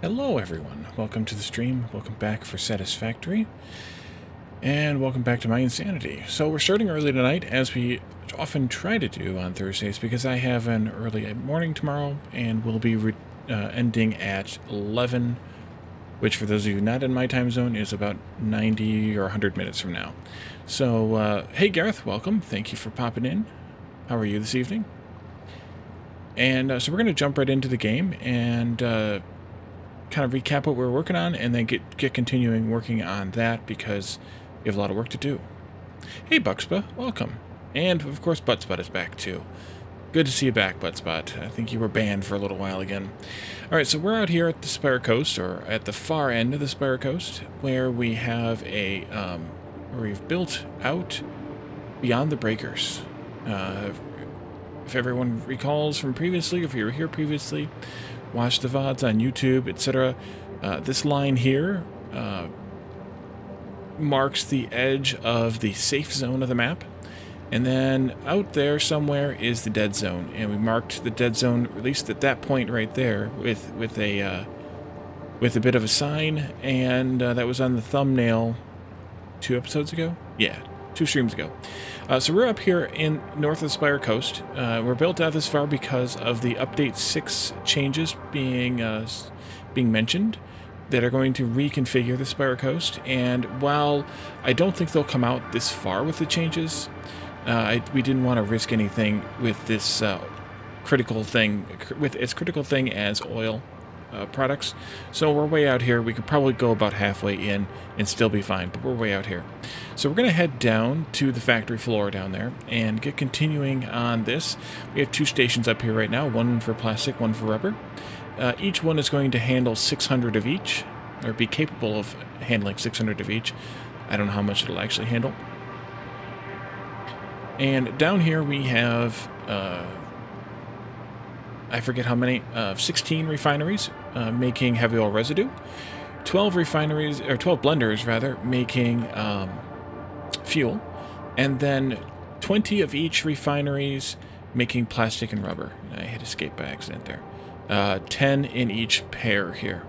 Hello everyone, welcome to the stream, welcome back for Satisfactory, and welcome back to my insanity. So we're starting early tonight, as we often try to do on Thursdays, because I have an early morning tomorrow, and we'll be ending at 11, which for those of you not in my time zone is about 90 or 100 minutes from now. So, hey Gareth, welcome, thank you for popping in. How are you this evening? And so we're going to jump right into the game, and kind of recap what we're working on, and then get continuing working on that because we have a lot of work to do. Hey Buckspa, welcome. And of course Buttspot is back too. Good to see you back, Buttspot. I think you were banned for a little while again. Alright, so we're out here at the Spire Coast, or at the far end of the Spire Coast, where we have a, where we've built out beyond the breakers. If everyone recalls from previously, if you were here previously, watch the VODs on YouTube, etc. This line here marks the edge of the safe zone of the map. And then out there somewhere is the dead zone. And we marked the dead zone, at least at that point right there, with a bit of a sign. And that was on the thumbnail 2 episodes ago? Yeah, 2 streams ago. So we're up here in north of the Spire Coast. We're built out this far because of the Update 6 changes being mentioned that are going to reconfigure the Spire Coast. And while I don't think they'll come out this far with the changes, we didn't want to risk anything with this critical thing, with as critical thing as oil products. So we're way out here. We could probably go about halfway in and still be fine, but we're way out here. So we're going to head down to the factory floor down there and get continuing on this. We have 2 stations up here right now, one for plastic, one for rubber. Each one is going to handle 600 of each, or be capable of handling 600 of each. I don't know how much it'll actually handle. And down here we have I forget how many, 16 refineries making heavy oil residue, 12 refineries, or 12 blenders rather, making fuel, and then 20 of each refineries making plastic and rubber. I hit escape by accident there. 10 in each pair here.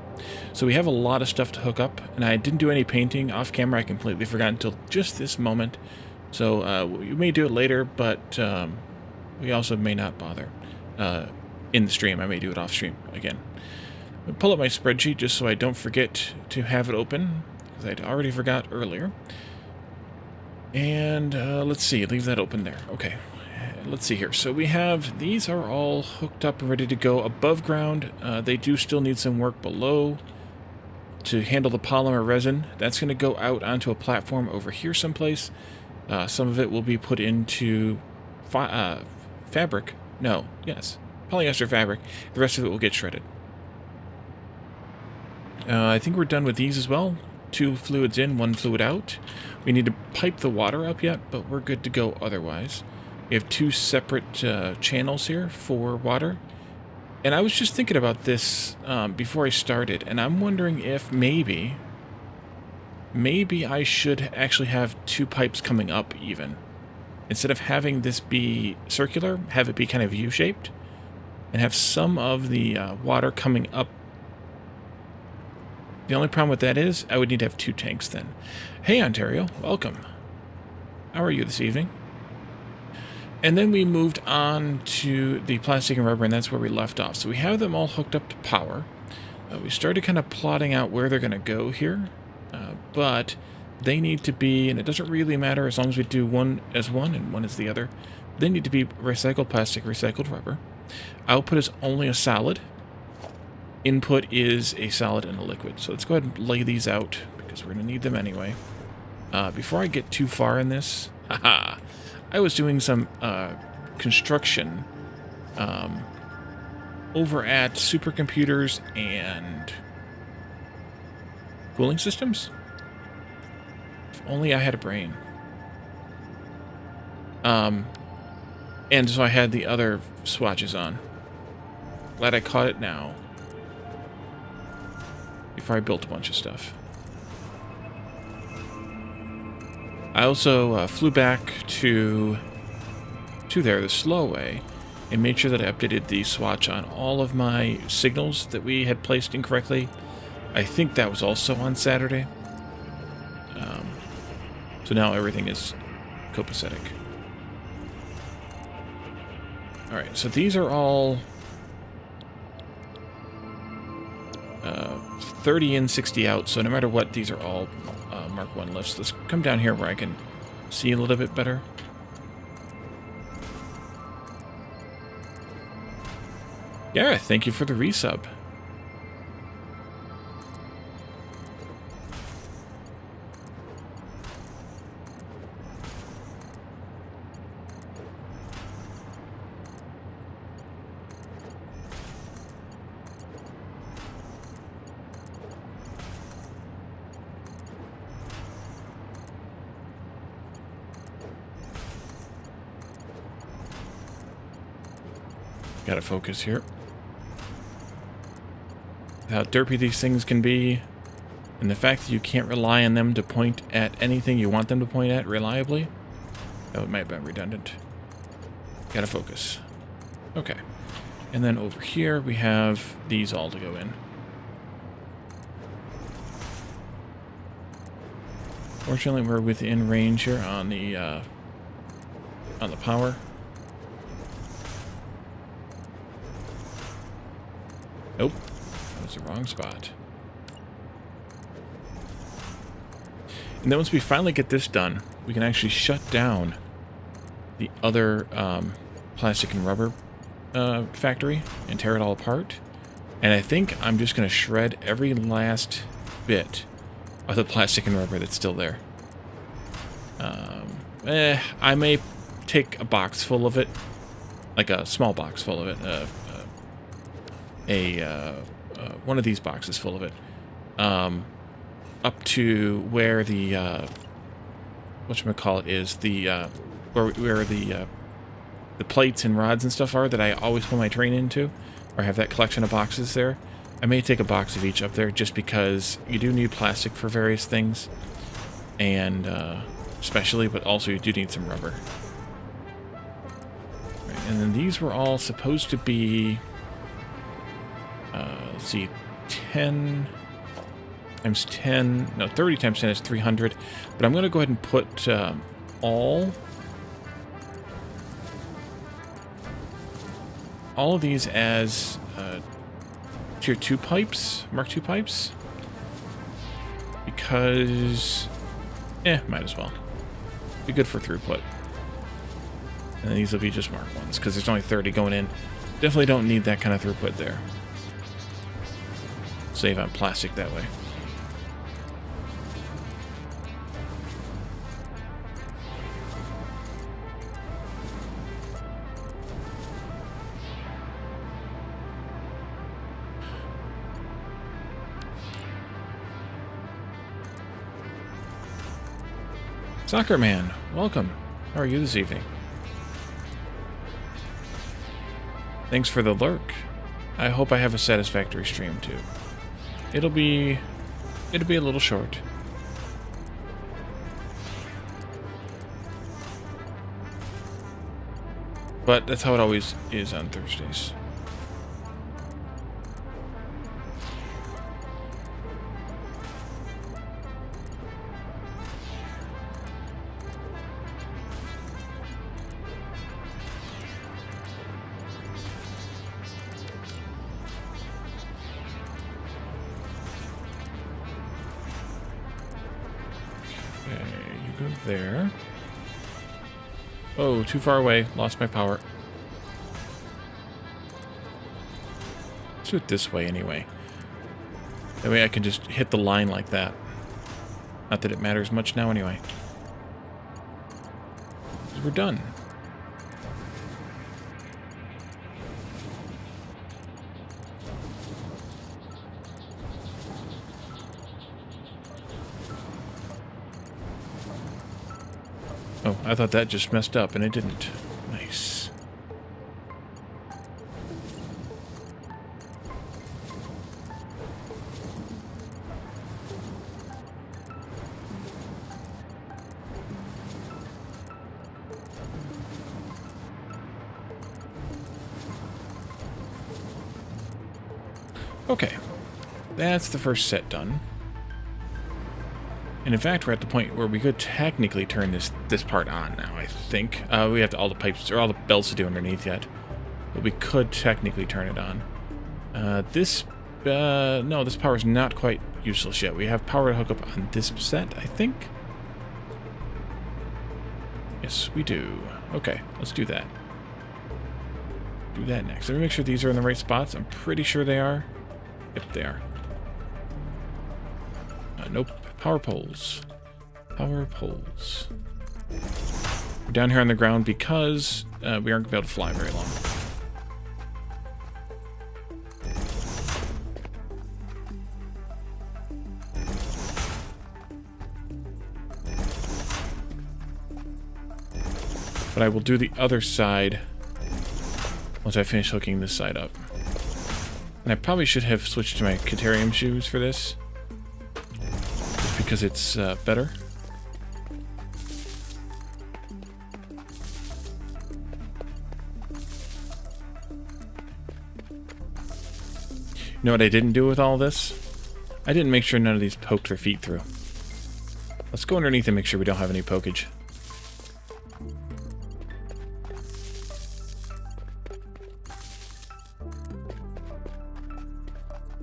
So we have a lot of stuff to hook up, and I didn't do any painting off camera. I completely forgot until just this moment. So we may do it later, but we also may not bother. In the stream. I may do it off stream again. I'll pull up my spreadsheet just so I don't forget to have it open, because I'd already forgot earlier. And let's see, leave that open there. Okay, let's see here. So we have, these are all hooked up and ready to go above ground. They do still need some work below to handle the polymer resin. That's going to go out onto a platform over here someplace. Some of it will be put into fabric. No, yes. Polyester fabric. The rest of it will get shredded. I think we're done with these as well. 2 fluids in, 1 fluid out. We need to pipe the water up yet, but we're good to go otherwise. We have 2 separate channels here for water. And I was just thinking about this before I started, and I'm wondering if maybe I should actually have 2 pipes coming up even. Instead of having this be circular, have it be kind of U-shaped. And have some of the water coming up. The only problem with that is I would need to have 2 tanks then. Hey Ontario, welcome. How are you this evening? And then we moved on to the plastic and rubber, and that's where we left off. So we have them all hooked up to power. We started kind of plotting out where they're going to go here. But they need to be, and it doesn't really matter as long as we do one as one and one as the other. They need to be recycled plastic, recycled rubber. Output is only a solid. Input is a solid and a liquid. So let's go ahead and lay these out, because we're going to need them anyway. Before I get too far in this, I was doing some construction over at supercomputers and cooling systems. If only I had a brain. And so I had the other swatches on. Glad I caught it now. Before I built a bunch of stuff. I also flew back to there the slow way and made sure that I updated the swatch on all of my signals that we had placed incorrectly I think that was also on Saturday. So now everything is copacetic. Alright, so these are all 30 in, 60 out, so no matter what, these are all Mark 1 lifts. Let's come down here where I can see a little bit better. Gareth, thank you for the resub. Gotta focus here. How derpy these things can be, and the fact that you can't rely on them to point at anything you want them to point at reliably. That might have been redundant. Gotta focus. Okay. And then over here we have these all to go in. Fortunately, we're within range here on the power. Nope. That was the wrong spot. And then once we finally get this done, we can actually shut down the other plastic and rubber factory and tear it all apart. And I think I'm just going to shred every last bit of the plastic and rubber that's still there. I may take a box full of it, like a small box full of it, one of these boxes full of it, up to where the whatchamacallit is, the where the plates and rods and stuff are that I always pull my train into, or have that collection of boxes there. I may take a box of each up there just because you do need plastic for various things, and especially, but also you do need some rubber. Right, and then these were all supposed to be, let's see, 10 times 10, no, 30 times 10 is 300, but I'm going to go ahead and put all of these as tier 2 pipes, Mark 2 pipes, because, might as well. Be good for throughput. And then these will be just Mark 1s, because there's only 30 going in. Definitely don't need that kind of throughput there. Save on plastic that way. Soccer Man, welcome. How are you this evening? Thanks for the lurk. I hope I have a satisfactory stream too. It'll be a little short. But that's how it always is on Thursdays. There. Oh, too far away. Lost my power. Let's do it this way anyway. That way I can just hit the line like that. Not that it matters much now anyway. We're done. Oh, I thought that just messed up, and it didn't. Nice. Okay. That's the first set done. And in fact, we're at the point where we could technically turn this part on now, I think. We have all the pipes, or all the bells to do underneath yet. But we could technically turn it on. No, this power is not quite useless yet. We have power to hook up on this set, I think. Yes, we do. Okay, let's do that. Do that next. Let me make sure these are in the right spots. I'm pretty sure they are. Yep, they are. Nope. Power poles. Power poles. We're down here on the ground because we aren't going to be able to fly very long. But I will do the other side once I finish hooking this side up. And I probably should have switched to my Caterium shoes for this, just because it's better. You know what I didn't do with all this? I didn't make sure none of these poked their feet through. Let's go underneath and make sure we don't have any pokage.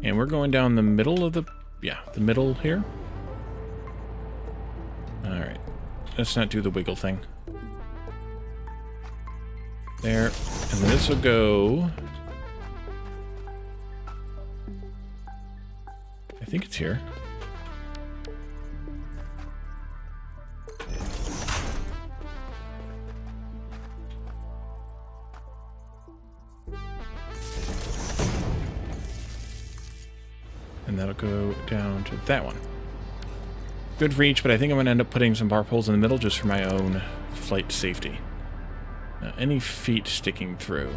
And we're going down the middle of the middle here. Alright. Let's not do the wiggle thing. There. And this will go... I think it's here. And that'll go down to that one. Good for each, but I think I'm going to end up putting some bar poles in the middle just for my own flight safety. Now, any feet sticking through?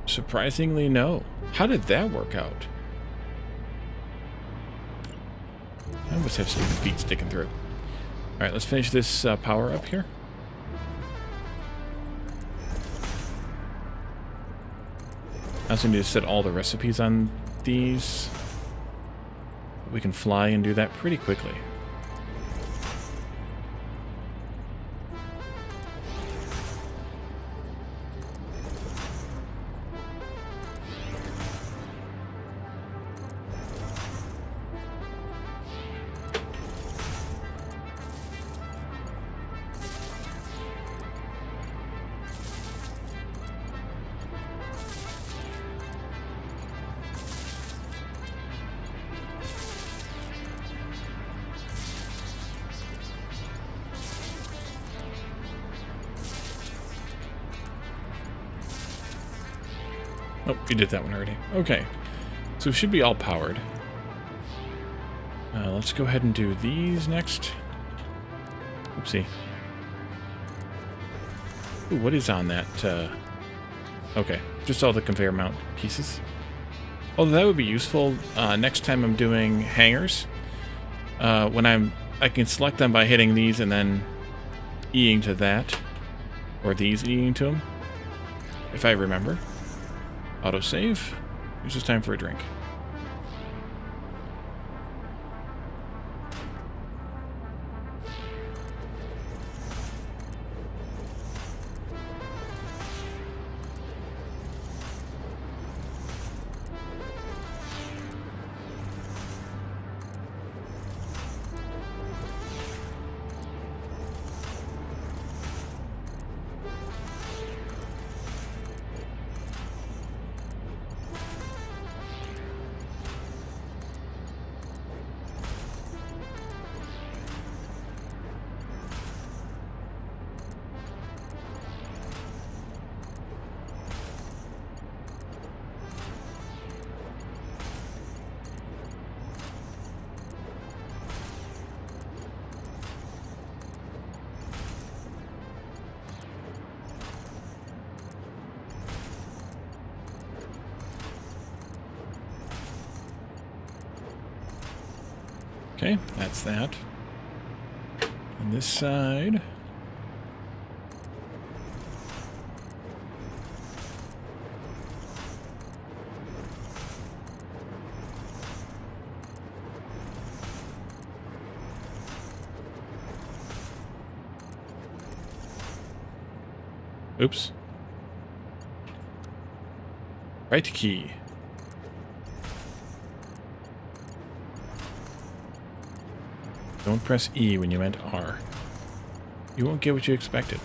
Surprisingly, no. How did that work out? I must have some feet sticking through. Alright, let's finish this power up here. I also need to set all the recipes on these. We can fly and do that pretty quickly. Oh, you did that one already. Okay. So it should be all powered. Let's go ahead and do these next. Oopsie. Ooh, what is on that? Okay, just all the conveyor mount pieces. Although that would be useful next time I'm doing hangars. When I can select them by hitting these and then E-ing to that. Or these E-ing to them. If I remember. Autosave. It's just time for a drink. Okay, that's that. On this side. Oops. Right key. Don't press E when you meant R. You won't get what you expected.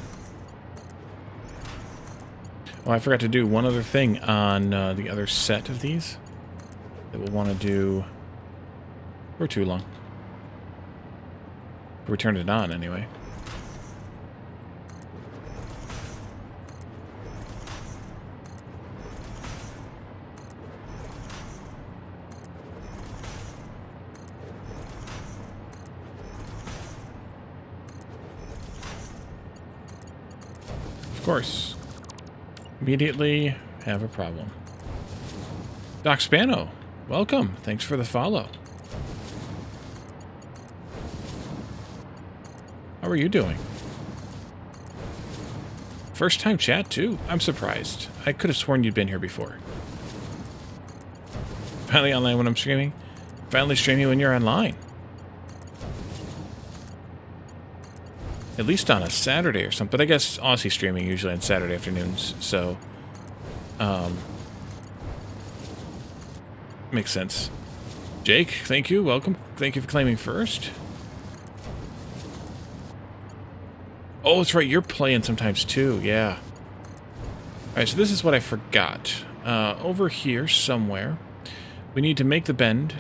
Oh, I forgot to do one other thing on the other set of these that we'll want to do for too long. We turned it on anyway. Of course. Immediately have a problem. Doc Spano, welcome. Thanks for the follow. How are you doing? First time chat too? I'm surprised. I could have sworn you'd been here before. Finally online when I'm streaming? Finally streaming when you're online. At least on a Saturday or something. But I guess Aussie streaming usually on Saturday afternoons, so makes sense. Jake, thank you. Welcome. Thank you for claiming first. Oh, that's right. You're playing sometimes too. Yeah. All right, so this is what I forgot. Over here somewhere, we need to make the bend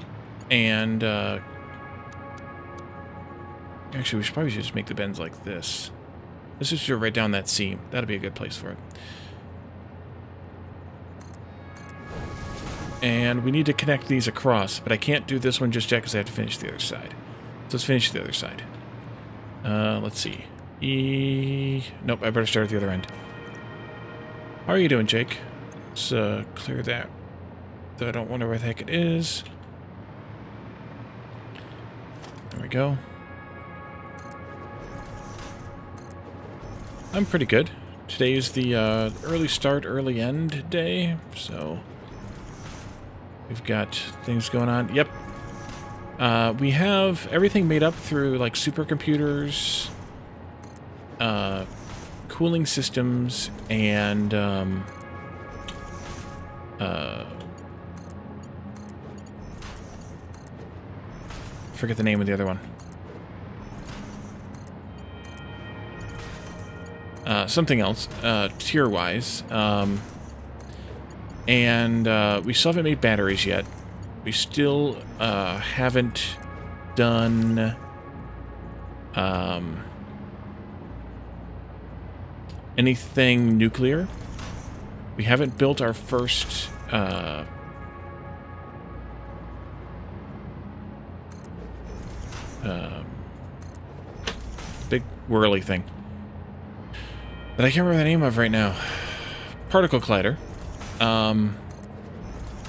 and... Actually, we should probably just make the bends like this. Let's just do it right down that seam. That'll be a good place for it. And we need to connect these across, but I can't do this one just yet because I have to finish the other side. So let's finish the other side. Let's see. Nope, I better start at the other end. How are you doing, Jake? Let's clear that. Though I don't wonder where the heck it is. There we go. I'm pretty good. Today is the early start, early end day, so we've got things going on. Yep. We have everything made up through like supercomputers, cooling systems, and forget the name of the other one. Something else, tier-wise. And we still haven't made batteries yet. We still haven't done anything nuclear. We haven't built our first big whirly thing that I can't remember the name of right now. Particle collider.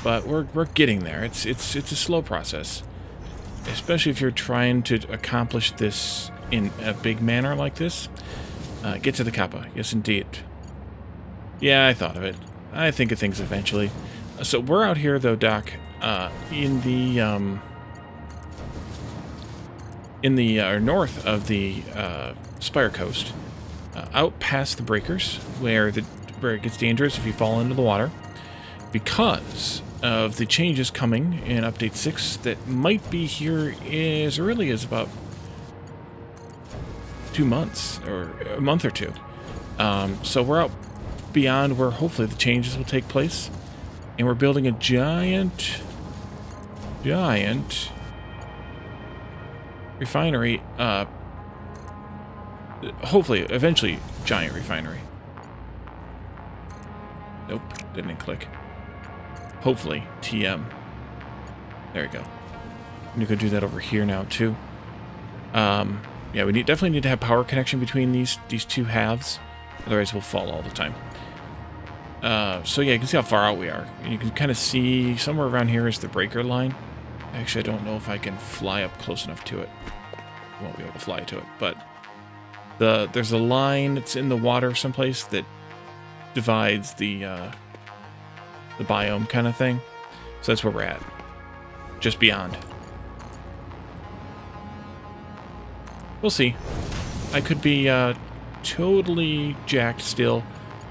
But we're getting there. It's a slow process, especially if you're trying to accomplish this in a big manner like this. Get to the kappa. Yes, indeed. Yeah, I thought of it. I think of things eventually. So we're out here, though, Doc, in the north of the Spire Coast, out past the breakers, where it gets dangerous if you fall into the water, because of the changes coming in Update 6 that might be here as early as about 2 months, or a month or two. So we're out beyond where hopefully the changes will take place, and we're building a giant refinery, hopefully, eventually, giant refinery. Nope, didn't click. Hopefully, TM. There you go. I'm gonna go do that over here now, too. Yeah, we definitely need to have power connection between these two halves. Otherwise, we'll fall all the time. So yeah, you can see how far out we are. You can kind of see somewhere around here is the breaker line. Actually, I don't know if I can fly up close enough to it. I won't be able to fly to it, but there's a line that's in the water someplace that divides the biome kind of thing. So that's where we're at. Just beyond. We'll see. I could be totally jacked still,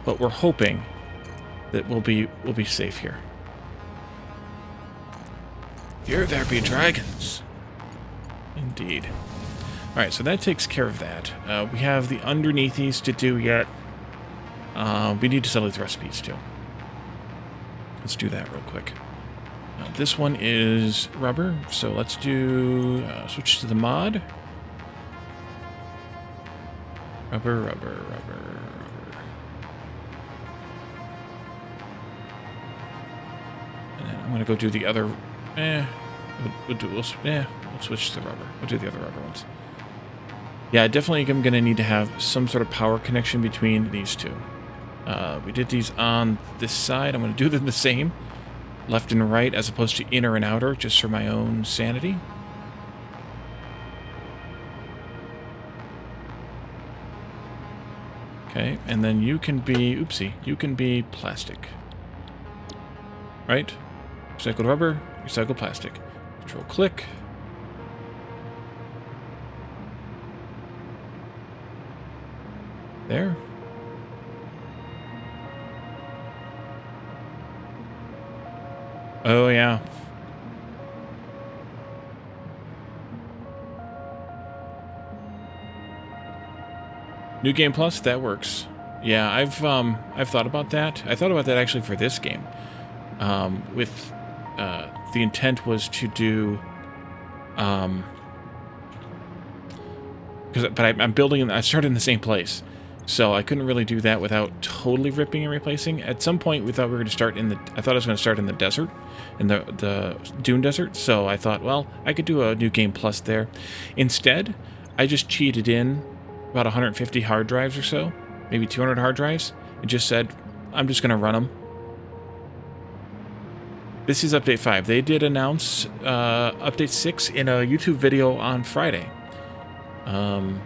but we're hoping that we'll be safe here. Here there be dragons. Indeed. Alright, so that takes care of that. We have the underneathies to do yet. We need to sell these recipes too. Let's do that real quick. This one is rubber, so let's do switch to the mod. Rubber, rubber, rubber, rubber. And then I'm gonna go do the other. We'll switch to the rubber. We'll do the other rubber ones. Yeah, definitely I'm gonna need to have some sort of power connection between these two. We did these on this side. I'm gonna do them the same. Left and right, as opposed to inner and outer, just for my own sanity. Okay, and then you can be, oopsie, you can be plastic. Right? Recycled rubber, recycled plastic. Control click. There. Oh, yeah. New Game Plus, that works. Yeah, I've thought about that. I thought about that actually for this game. With the intent was to do but I'm building. I started in the same place, so I couldn't really do that without totally ripping and replacing. At some point, we thought we were going to start in the. I thought I was going to start in the desert, in the Dune Desert. So I thought, well, I could do a New Game Plus there. Instead, I just cheated in about 150 hard drives or so, maybe 200 hard drives, and just said, I'm just going to run them. This is Update 5. They did announce Update 6 in a YouTube video on Friday. Yeah,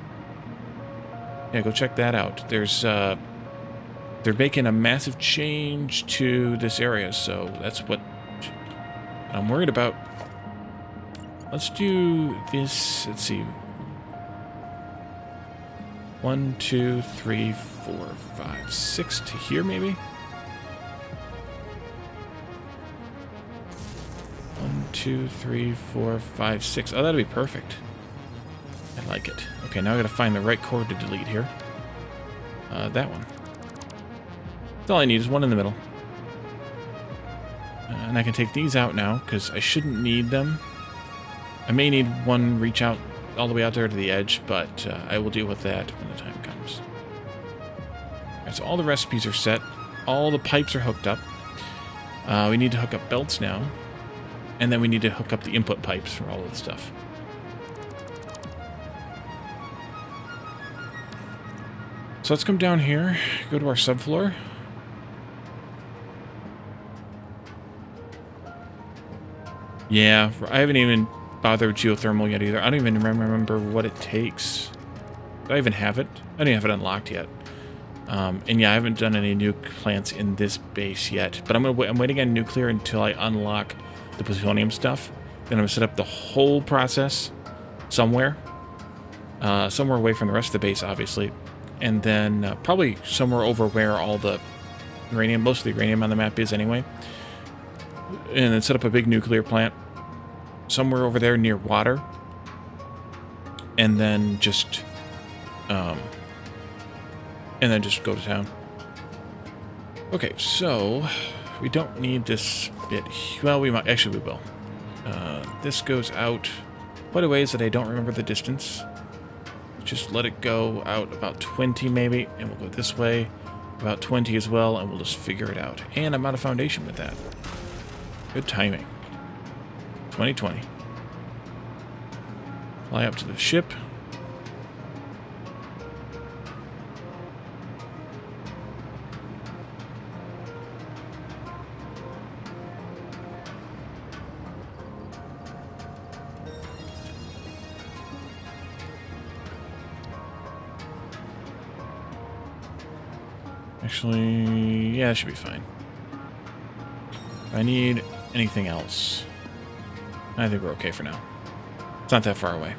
go check that out. There's, they're making a massive change to this area, so that's what I'm worried about. Let's do this, let's see. 1, 2, 3, 4, 5, 6 to here, maybe? 1, 2, 3, 4, 5, 6. Oh, that'd be perfect. I like it. Okay, now I gotta find the right chord to delete here. That one. That's all I need is one in the middle. And I can take these out now, because I shouldn't need them. I may need one reach out all the way out there to the edge, but I will deal with that when the time comes. Alright, so all the recipes are set. All the pipes are hooked up. We need to hook up belts now. And then we need to hook up the input pipes for all of the stuff. So let's come down here, go to our subfloor. Yeah, I haven't even bothered with geothermal yet either. I don't even remember what it takes. Do I even have it? I don't have it unlocked yet. And yeah, I haven't done any nuke plants in this base yet. But I'm waiting on nuclear until I unlock the plutonium stuff. Then I'm gonna set up the whole process somewhere. Somewhere away from the rest of the base, obviously. And then probably somewhere over where all the uranium, most of the uranium on the map is anyway. And then set up a big nuclear plant somewhere over there near water. And then just go to town. Okay, so we don't need this bit. Well, we might, actually we will. This goes out quite a ways that I don't remember the distance. Just let it go out about 20 maybe, and we'll go this way about 20 as well, and we'll just figure it out. And I'm out of foundation with that. Good timing. 2020. Fly up to the ship. Actually, yeah, that should be fine. If I need anything else, I think we're okay for now. It's not that far away.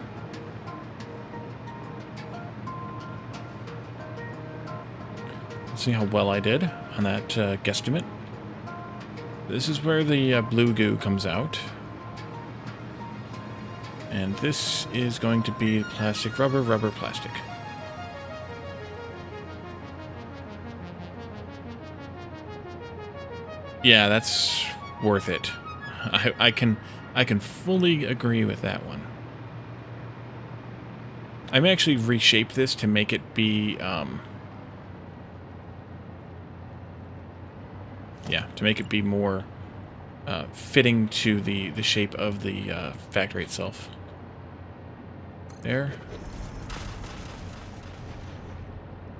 Let's see how well I did on that guesstimate. This is where the blue goo comes out. And this is going to be plastic, rubber, rubber, plastic. Yeah, that's worth it. I can fully agree with that one. I may actually reshape this to make it be, yeah, to make it be more fitting to the shape of the factory itself. There.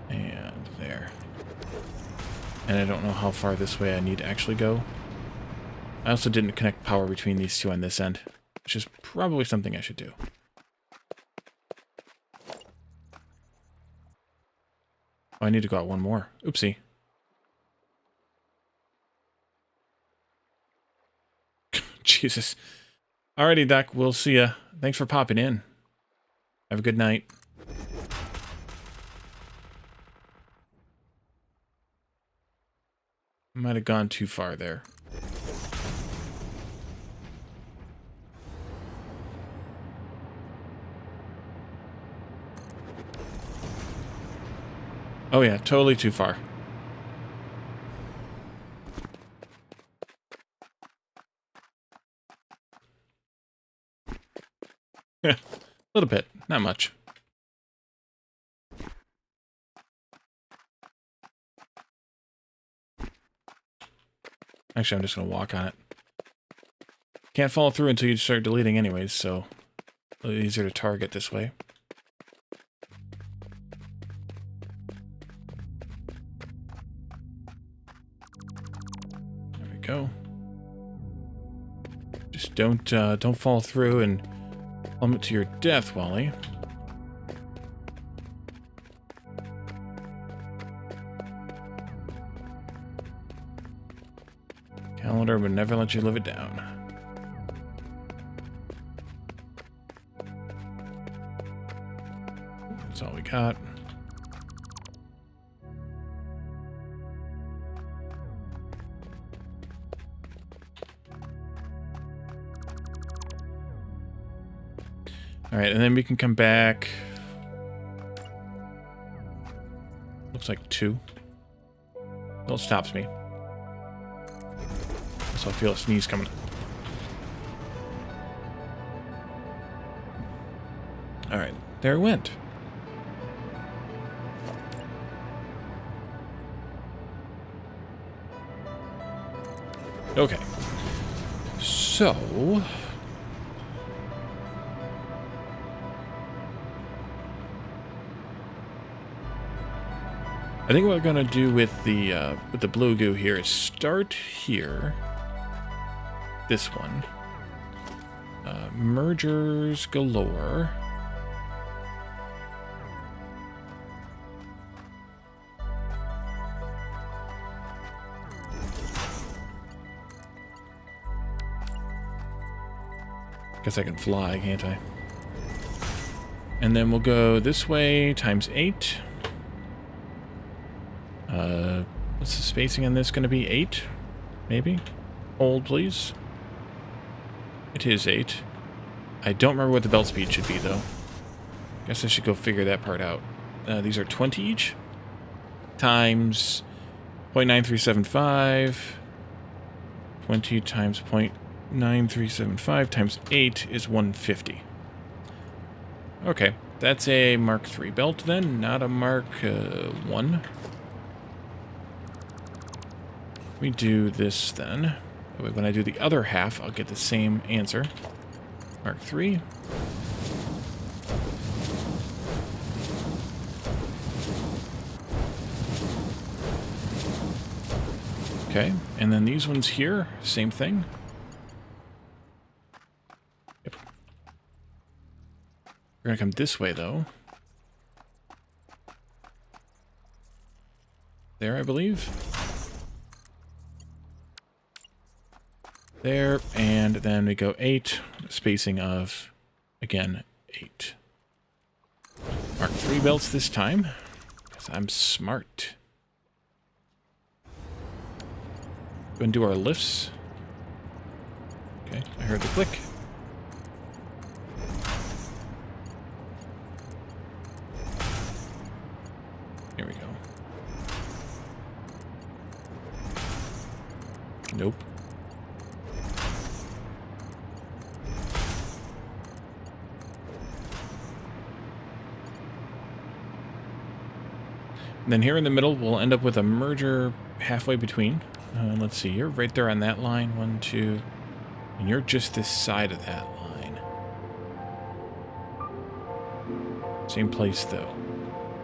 And there. And I don't know how far this way I need to actually go. I also didn't connect power between these two on this end, which is probably something I should do. Oh, I need to go out one more. Oopsie. Jesus. Alrighty, Doc. We'll see ya. Thanks for popping in. Have a good night. Might have gone too far there. Oh yeah, totally too far. Yeah, a little bit, not much. Actually, I'm just going to walk on it. Can't follow through until you start deleting anyways, so a little easier to target this way. There we go. Just don't fall through and plummet to your death, Wally. Calendar would never let you live it down. That's all we got. Alright, and then we can come back. Looks like 2. Well, it stops me. So I feel a sneeze coming. Alright, there it went. Okay. So... I think what we're going to do with the blue goo here is start here. This one. Mergers galore. Guess I can fly, can't I? And then we'll go this way times 8. What's the spacing on this going to be? 8? Maybe? Hold, please. It is 8. I don't remember what the belt speed should be, though. Guess I should go figure that part out. These are 20 each. Times 0.9375. 20 times 0.9375 times 8 is 150. Okay, that's a Mark III belt then, not a Mark 1. We do this then. When I do the other half, I'll get the same answer. Mark III. Okay, and then these ones here, same thing. Yep. We're gonna come this way though. There, I believe. There, and then we go 8, spacing of, again, 8. Mark III belts this time, because I'm smart. Go and do our lifts. Okay, I heard the click. Here we go. Nope. And then here in the middle, we'll end up with a merger halfway between. Let's see, you're right there on that line. 1, 2, and you're just this side of that line. Same place, though.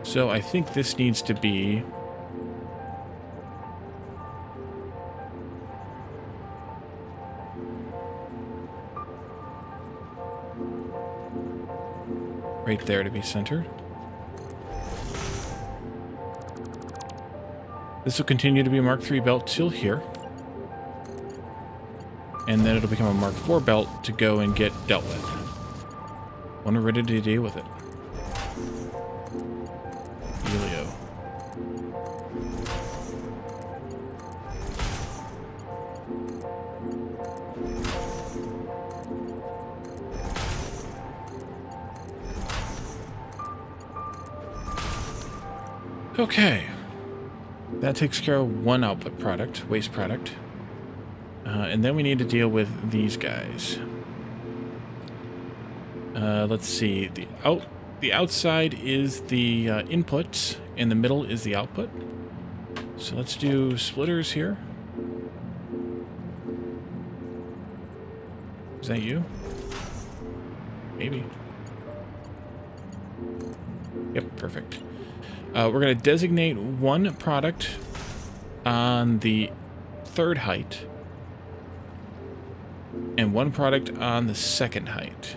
So I think this needs to be... right there to be centered. This will continue to be a Mark III belt till here. And then it'll become a Mark IV belt to go and get dealt with. When we're ready to deal with it. Helio. Okay. That takes care of one output product, waste product. And then we need to deal with these guys. Let's see. The outside is the input, and the middle is the output. So let's do splitters here. Is that you? Maybe. Yep, perfect. We're going to designate one product on the third height and one product on the second height.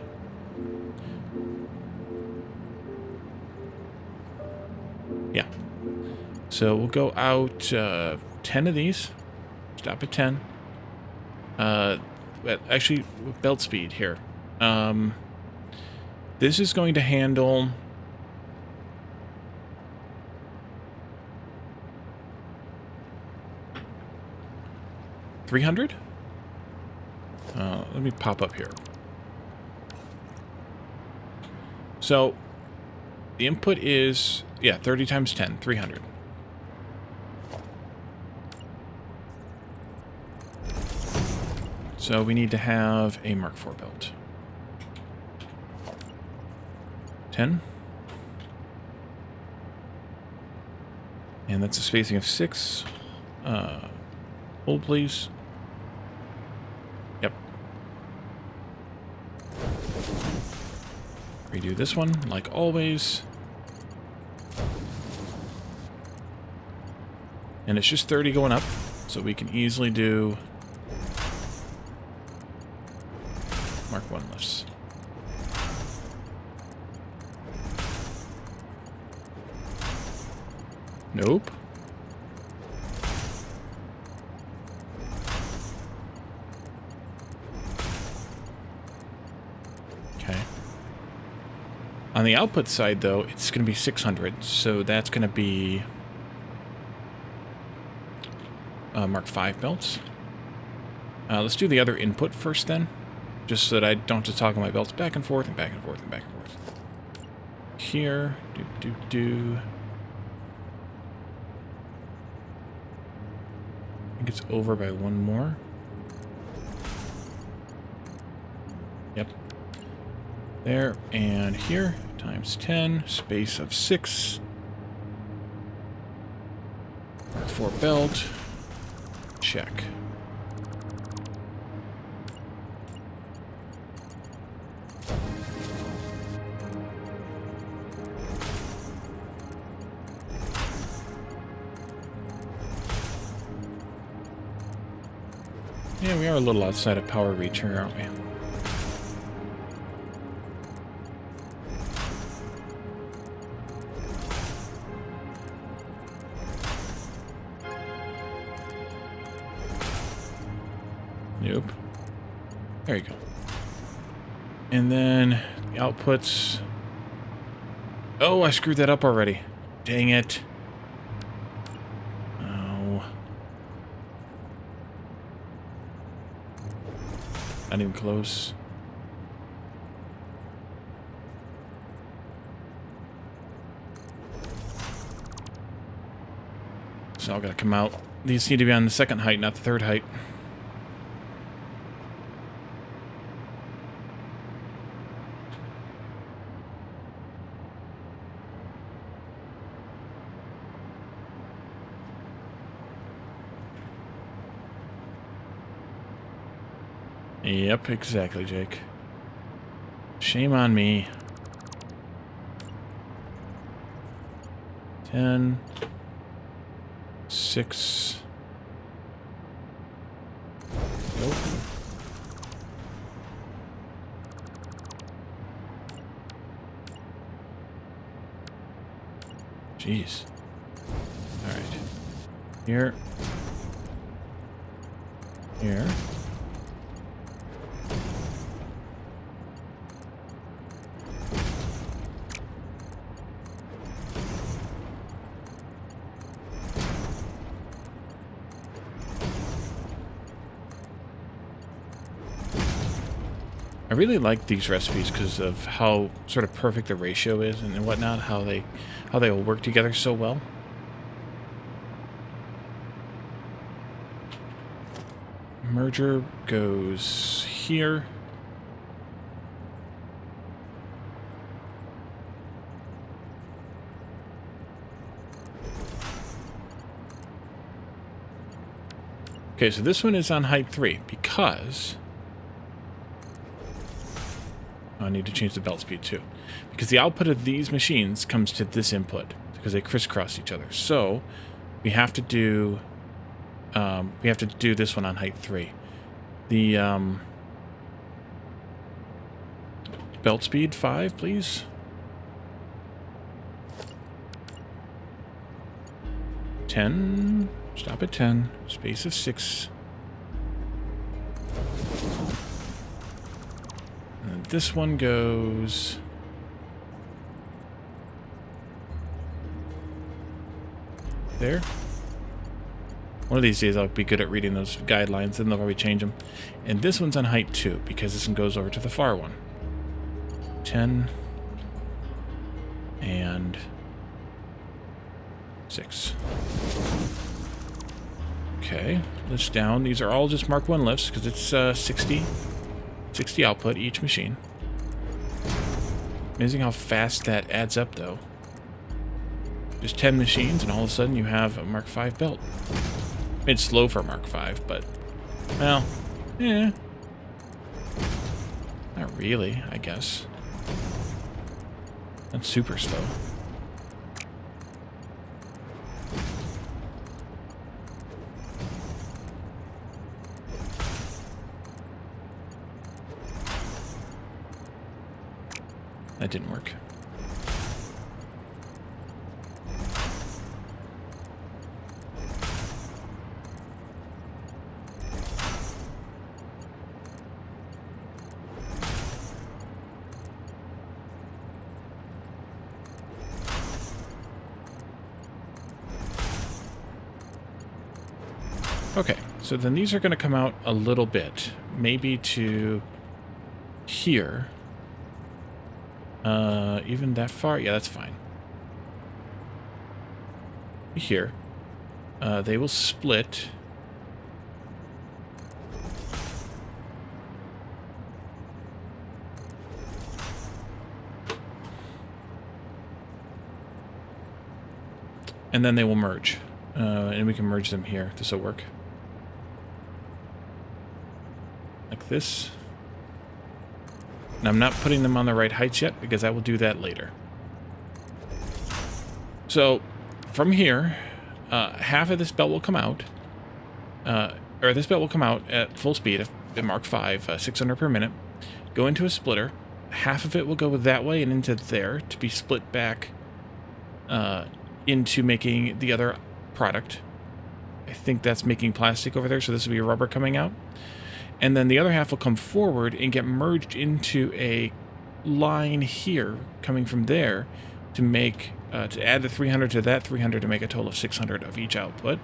Yeah. So we'll go out 10 of these. Stop at 10. Actually, belt speed here. This is going to handle... 300? Let me pop up here. So, the input is, yeah, 30 times 10, 300. So we need to have a Mark IV belt. 10. And that's a spacing of 6. Hold, please. Yep. Redo this one, like always. And it's just 30 going up, so we can easily do Mark I lifts. Nope. Okay. On the output side, though, it's going to be 600, so that's going to be Mark V belts. Let's do the other input first, then, just so that I don't have to toggle my belts back and forth and back and forth and back and forth. Here, do. I think it's over by one more. Yep. There and here, times 10, space of 6. Mark IV belt. Check. Yeah, we are a little outside of power reach here, aren't we? Nope. There you go. And then the outputs. Oh, I screwed that up already. Dang it. Oh. Not even close. So I've got to come out. These need to be on the second height, not the third height. Yep, exactly, Jake. Shame on me. 10, 6. Nope. Jeez. All right. Here. Here. I really like these recipes because of how sort of perfect the ratio is and whatnot, how they all work together so well. Merger goes here. Okay, so this one is on height 3 because I need to change the belt speed too, because the output of these machines comes to this input because they crisscross each other. So we have to do this one on height 3. The belt speed 5, please. 10. Stop at 10. Space of 6. And this one goes there. One of these days I'll be good at reading those guidelines, and they'll probably change them. And this one's on height 2 because this one goes over to the far one. 10 and 6. Okay, lifts down. These are all just Mark 1 lifts because it's 60 output each machine. Amazing how fast that adds up, though. Just 10 machines, and all of a sudden you have a Mark 5 belt. It's slow for Mark 5, but, well, yeah. Not really, I guess. Not super slow. That didn't work. Okay, so then these are going to come out a little bit, maybe to here. Even that far? Yeah, that's fine. Here. They will split. And then they will merge. And we can merge them here. This will work. Like this. And I'm not putting them on the right heights yet because I will do that later. So, from here, half of this belt will come out. Or this belt will come out at full speed at Mark 5, 600 per minute. Go into a splitter. Half of it will go that way and into there to be split back into making the other product. I think that's making plastic over there, so this will be rubber coming out. And then the other half will come forward and get merged into a line here coming from there to make to add the 300 to that 300 to make a total of 600 of each output.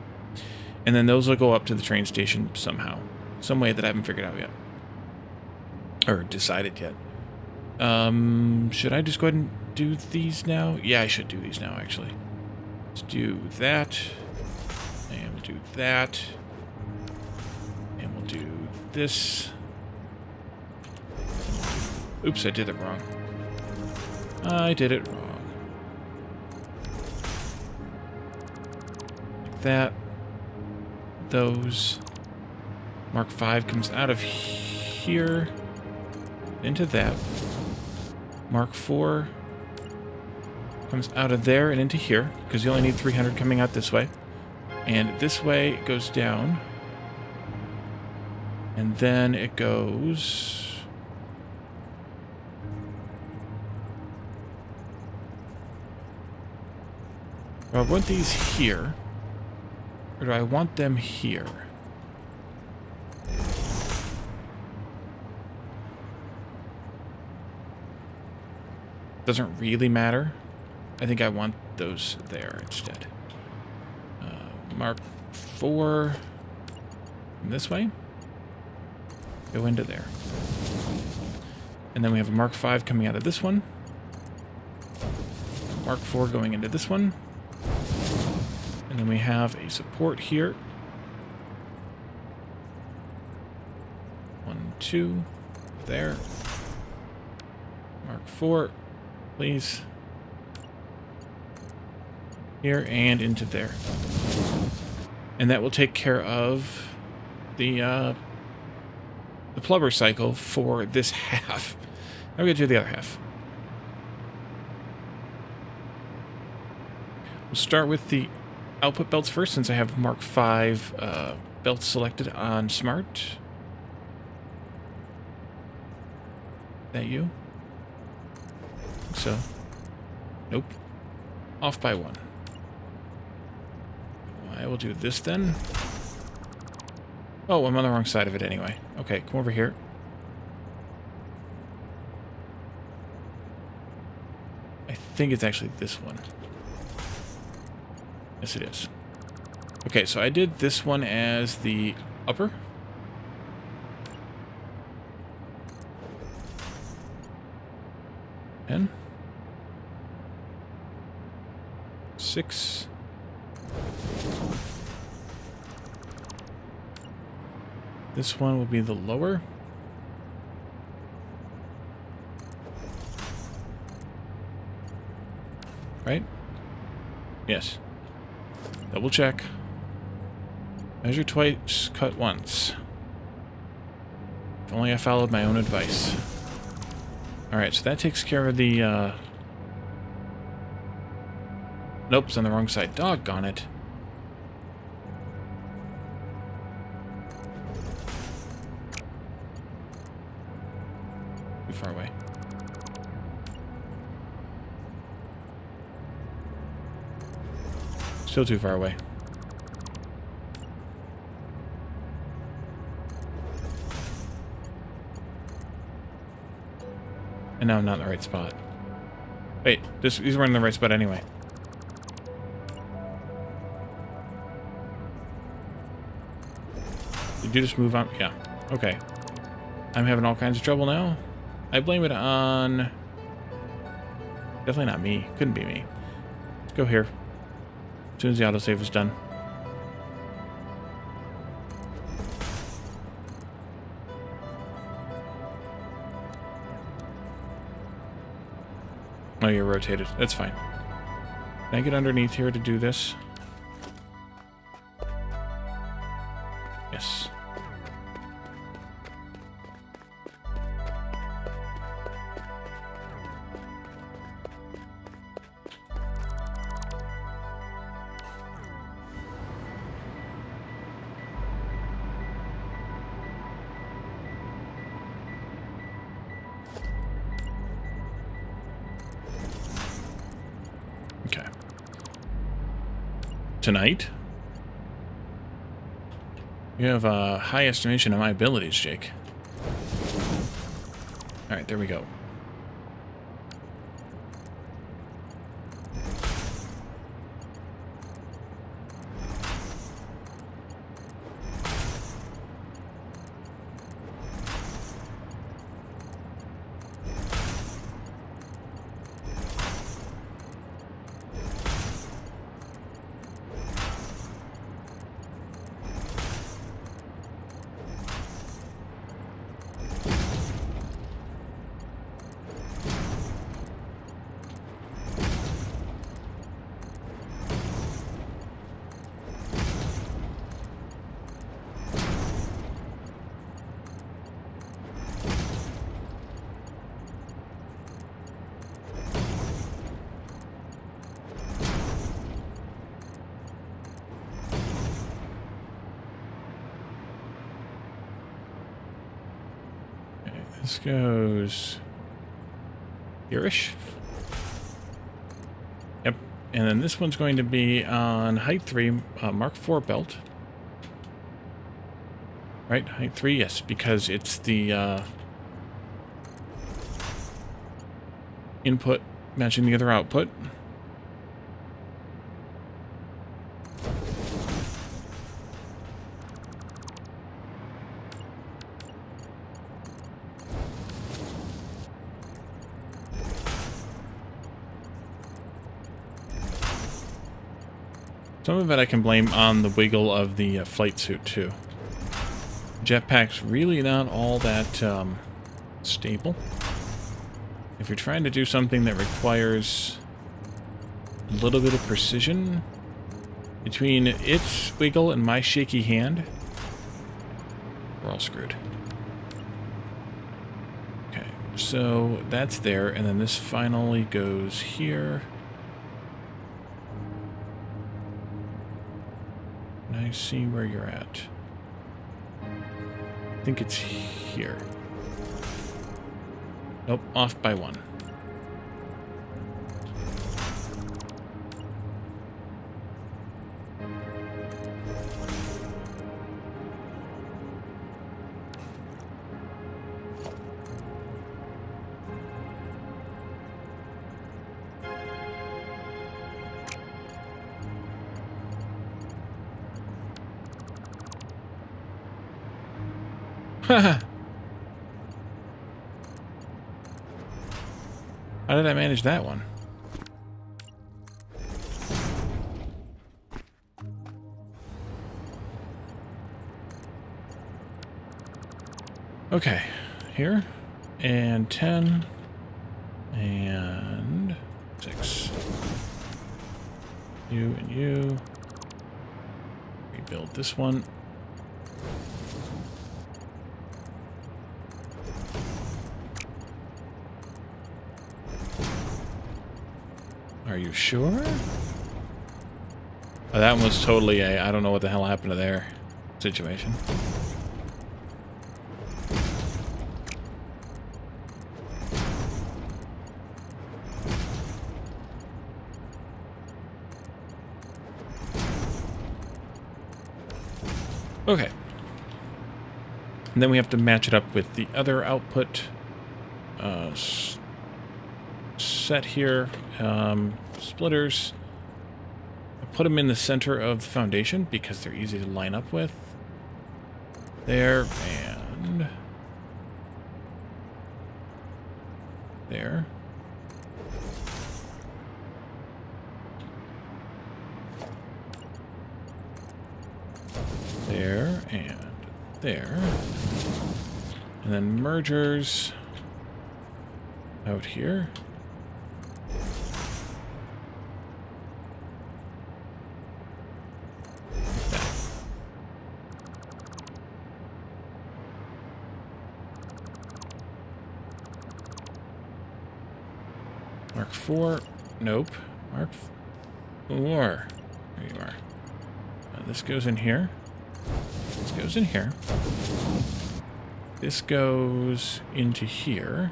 And then those will go up to the train station somehow. Some way that I haven't figured out yet. Or decided yet. Should I just go ahead and do these now? Yeah, I should do these now, actually. Let's do that. And we'll do that. And we'll do this. Oops, I did it wrong. I did it wrong. Like that. Those. Mark 5 comes out of here into that. Mark 4 comes out of there and into here, because you only need 300 coming out this way. And this way it goes down. And then it goes... Do I want these here? Or do I want them here? Doesn't really matter. I think I want those there instead. Mark 4 this way. Go into there. And then we have a Mark 5 coming out of this one. Mark 4 going into this one. And then we have a support here. 1, 2. There. Mark 4. Please. Here and into there. And that will take care of the plumber cycle for this half. Now we're going to do the other half. We'll start with the output belts first, since I have Mark 5 belts selected on Smart. Is that you? So, nope. Off by 1. I will do this then. Oh, I'm on the wrong side of it anyway. Okay, come over here. I think it's actually this one. Yes, it is. Okay, so I did this one as the upper. And 6. This one will be the lower. Right? Yes. Double check. Measure twice, cut once. If only I followed my own advice. Alright, so that takes care of the, Nope, it's on the wrong side. Doggone it. Too far away. Still too far away. And now I'm not in the right spot. Wait, these were in the right spot anyway. Did you just move on? Yeah. Okay. I'm having all kinds of trouble now. I blame it on... Definitely not me. Couldn't be me. Let's go here. As soon as the autosave is done. Oh, you're rotated. That's fine. Can I get underneath here to do this? Yes. Okay. Tonight? You have a high estimation of my abilities, Jake. Alright, there we go. This goes here-ish. Yep. And then this one's going to be on height 3, Mark 4 belt. Right, height 3, yes, because it's the input matching the other output. Some of it I can blame on the wiggle of the flight suit, too. Jetpack's really not all that stable. If you're trying to do something that requires a little bit of precision between its wiggle and my shaky hand, we're all screwed. Okay, so that's there, and then this finally goes here. Can I see where you're at? I think it's here. Nope, off by 1. Haha. How did I manage that one? Okay, here, and 10, and 6. You and you. Rebuild this one. Are you sure? Oh, that one was totally a I don't know what the hell happened to their situation. Okay. And then we have to match it up with the other output set here. Splitters. I put them in the center of the foundation because they're easy to line up with. There and there. There and there. And then mergers out here. Mark 4. Nope. Mark 4. There you are. This goes in here. This goes in here. This goes into here.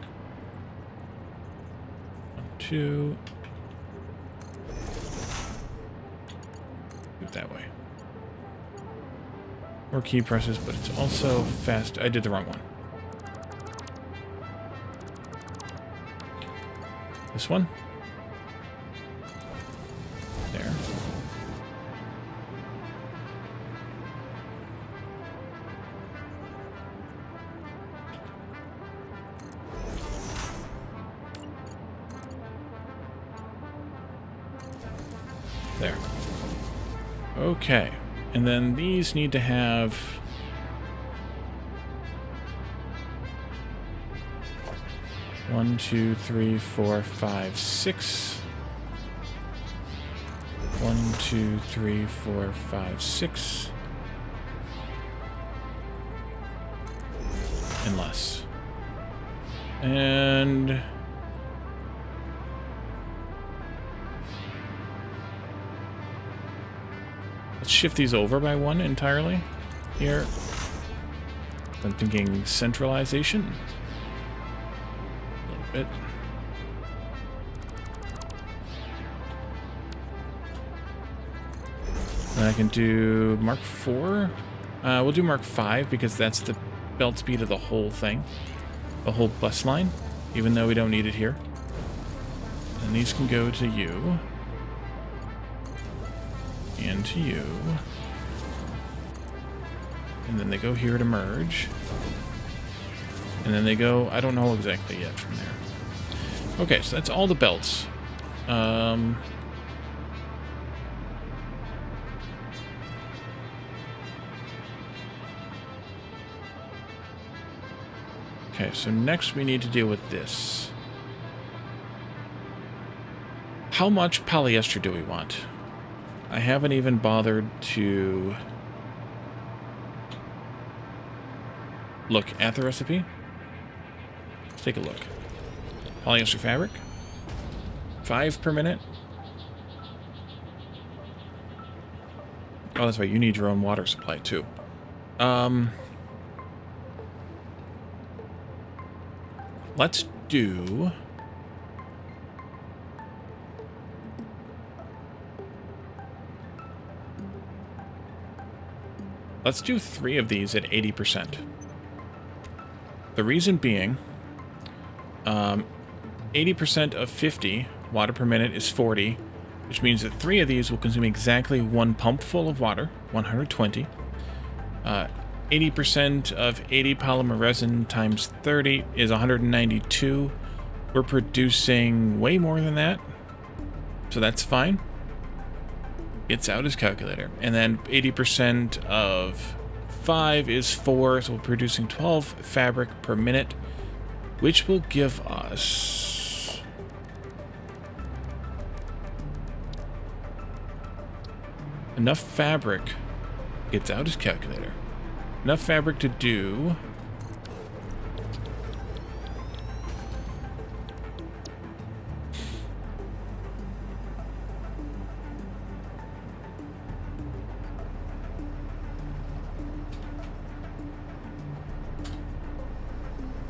1, 2. Move that way. More key presses, but it's also fast. I did the wrong one. This one. There. There. Okay. And then these need to have... One, 2, 3, 4, 5, 6. 1, 2, 3, 4, 5, 6. And less. And... let's shift these over by 1 entirely here. I'm thinking centralization. it. And I can do Mark 4. We'll do Mark 5 because that's the belt speed of the whole thing. The whole bus line, even though we don't need it here. And these can go to you. And to you. And then they go here to merge. And then they go, I don't know exactly yet from there. Okay, so that's all the belts. Okay, so next we need to deal with this. How much polyester do we want? I haven't even bothered to look at the recipe. Let's take a look. Polyester fabric. 5 per minute. Oh, that's right. You need your own water supply, too. Let's do... Let's do 3 of these at 80%. The reason being, 80% of 50 water per minute is 40, which means that 3 of these will consume exactly 1 pump full of water, 120. 80% of 80 polymer resin times 30 is 192. We're producing way more than that, so that's fine. It's out his calculator. And then 80% of 5 is 4, so we're producing 12 fabric per minute, which will give us... enough fabric. Gets out his calculator. Enough fabric to do...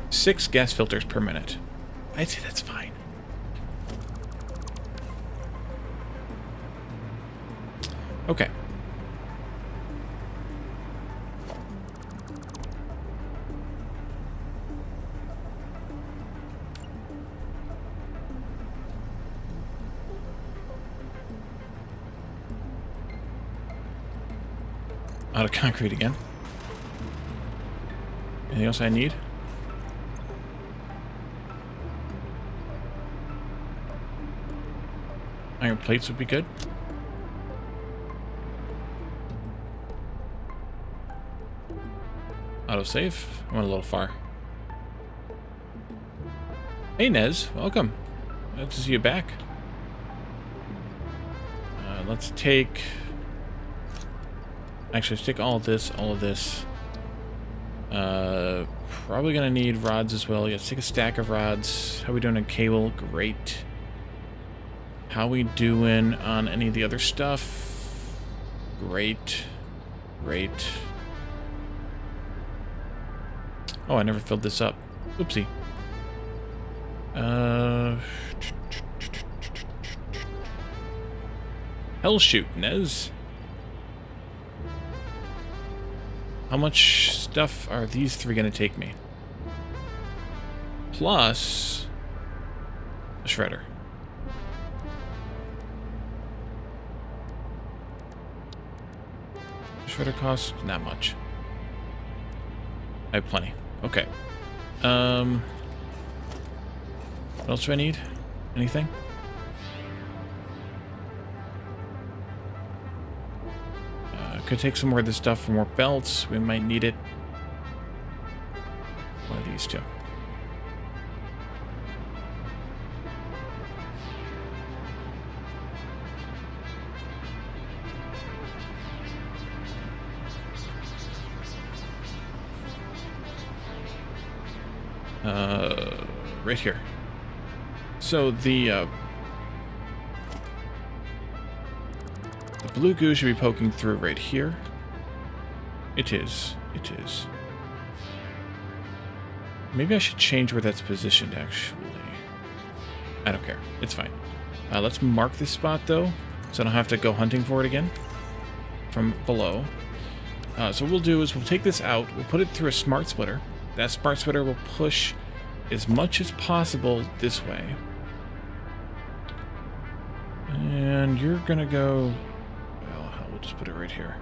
6 gas filters per minute. I'd say that's fine. Okay. Out of concrete again. Anything else I need? Iron plates would be good. Autosave. I went a little far. Hey Nez, welcome. Good to see you back. Let's take... Actually, let's take all of this, all of this. Probably gonna need rods as well. Yeah, let's take a stack of rods. How are we doing on cable? Great. How we doing on any of the other stuff? Great. Great. Oh, I never filled this up. Oopsie. Hell shoot, Nez. How much stuff are these 3 going to take me? Plus a shredder. Shredder costs not much. I have plenty. Okay. What else do I need? Anything? Could take some more of this stuff for more belts. We might need it. One of these two. Right here. So the blue goo should be poking through right here. It is. It is. Maybe I should change where that's positioned, actually. I don't care. It's fine. Let's mark this spot, though, so I don't have to go hunting for it again from below. So what we'll do is we'll take this out. We'll put it through a smart splitter. That smart splitter will push as much as possible this way. And you're going to go... Well, we'll just put it right here.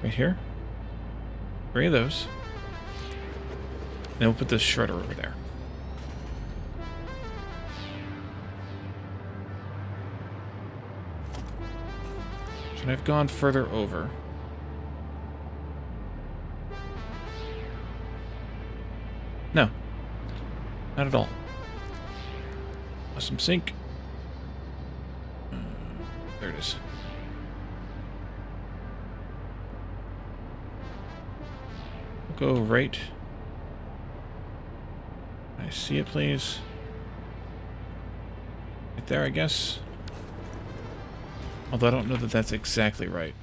Right here. 3 of those. Then we'll put this shredder over there. Should I have gone further over? No. Not at all. Awesome sink. There it is. We'll go right. Can I see it, please? Right there, I guess. Although I don't know that that's exactly right.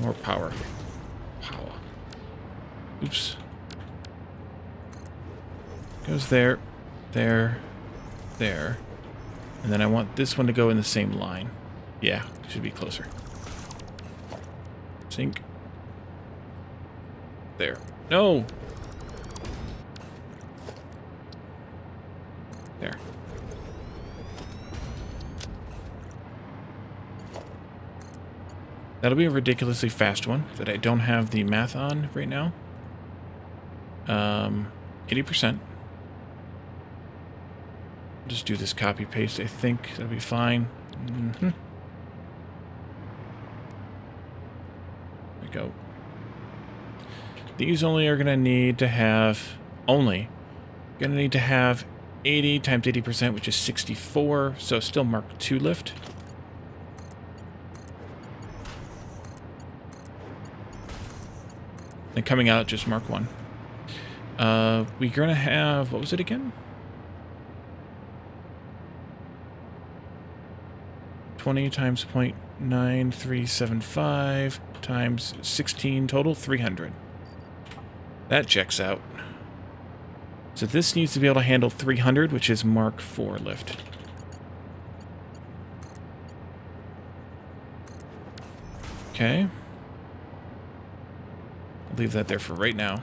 More power. Power. Oops. Goes there, there, there. And then I want this one to go in the same line. Yeah, should be closer. Sink. There. No! There. That'll be a ridiculously fast one that I don't have the math on right now. 80%. Just do this copy paste. I think that'll be fine. There we go. These only are going to need to have 80 times 80%, which is 64. So still Mark II lift. And coming out, just Mark 1. We're going to have, what was it again? 20 times 0.9375 times 16 total, 300. That checks out. So this needs to be able to handle 300, which is Mark IV lift. Okay. I'll leave that there for right now.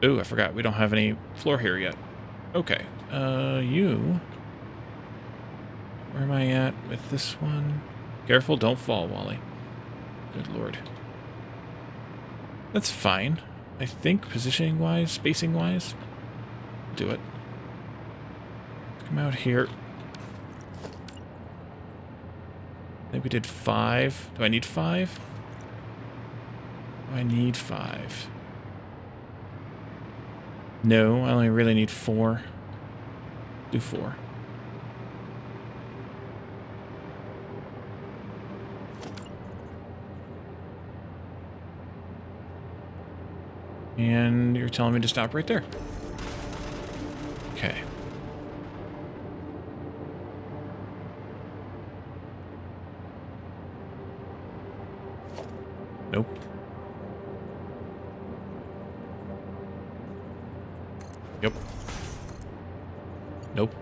Ooh, I forgot. We don't have any floor here yet. Okay. You... Where am I at with this one? Careful, don't fall, Wally. Good lord. That's fine. I think positioning-wise, spacing-wise. Do it. Come out here. I think we did 5. Do I need 5? Do I need 5? No, I only really need 4. Do 4. And you're telling me to stop right there. Okay. Nope. Yep. Nope.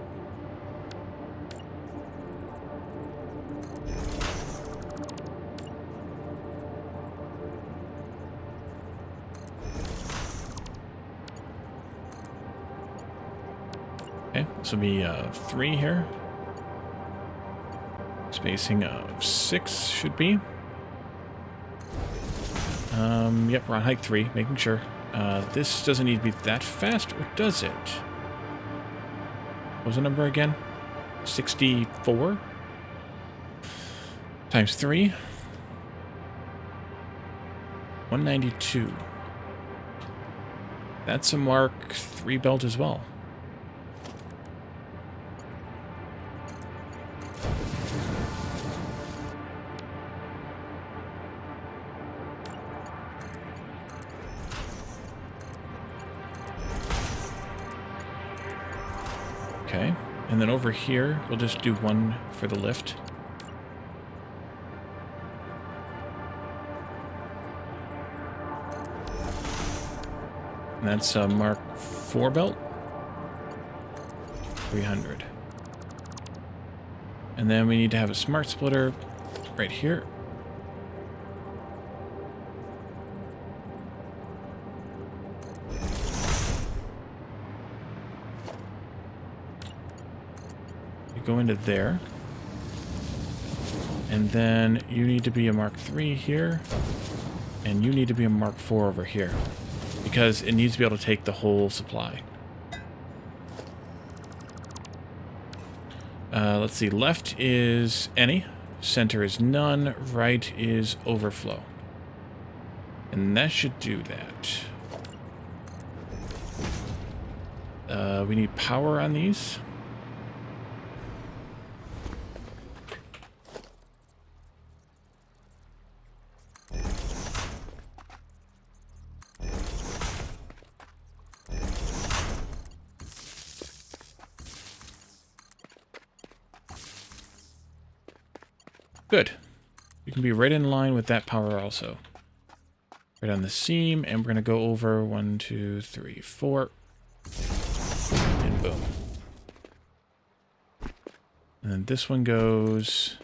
Okay, this will be 3 here. Spacing of 6 should be. Yep, we're on height 3, making sure. This doesn't need to be that fast, or does it? What was the number again? 64? Times 3? 192. That's a Mark III belt as well. Okay, and then over here, we'll just do 1 for the lift. And that's a Mark 4 belt. 300. And then we need to have a smart splitter right here. You go into there. And then you need to be a Mark III here. And you need to be a Mark IV over here. Because it needs to be able to take the whole supply. Let's see, left is any, center is none, right is overflow. And that should do that. We need power on these. Good. You can be right in line with that power also. Right on the seam, and we're going to go over 1, 2, 3, 4. And boom. And then this one goes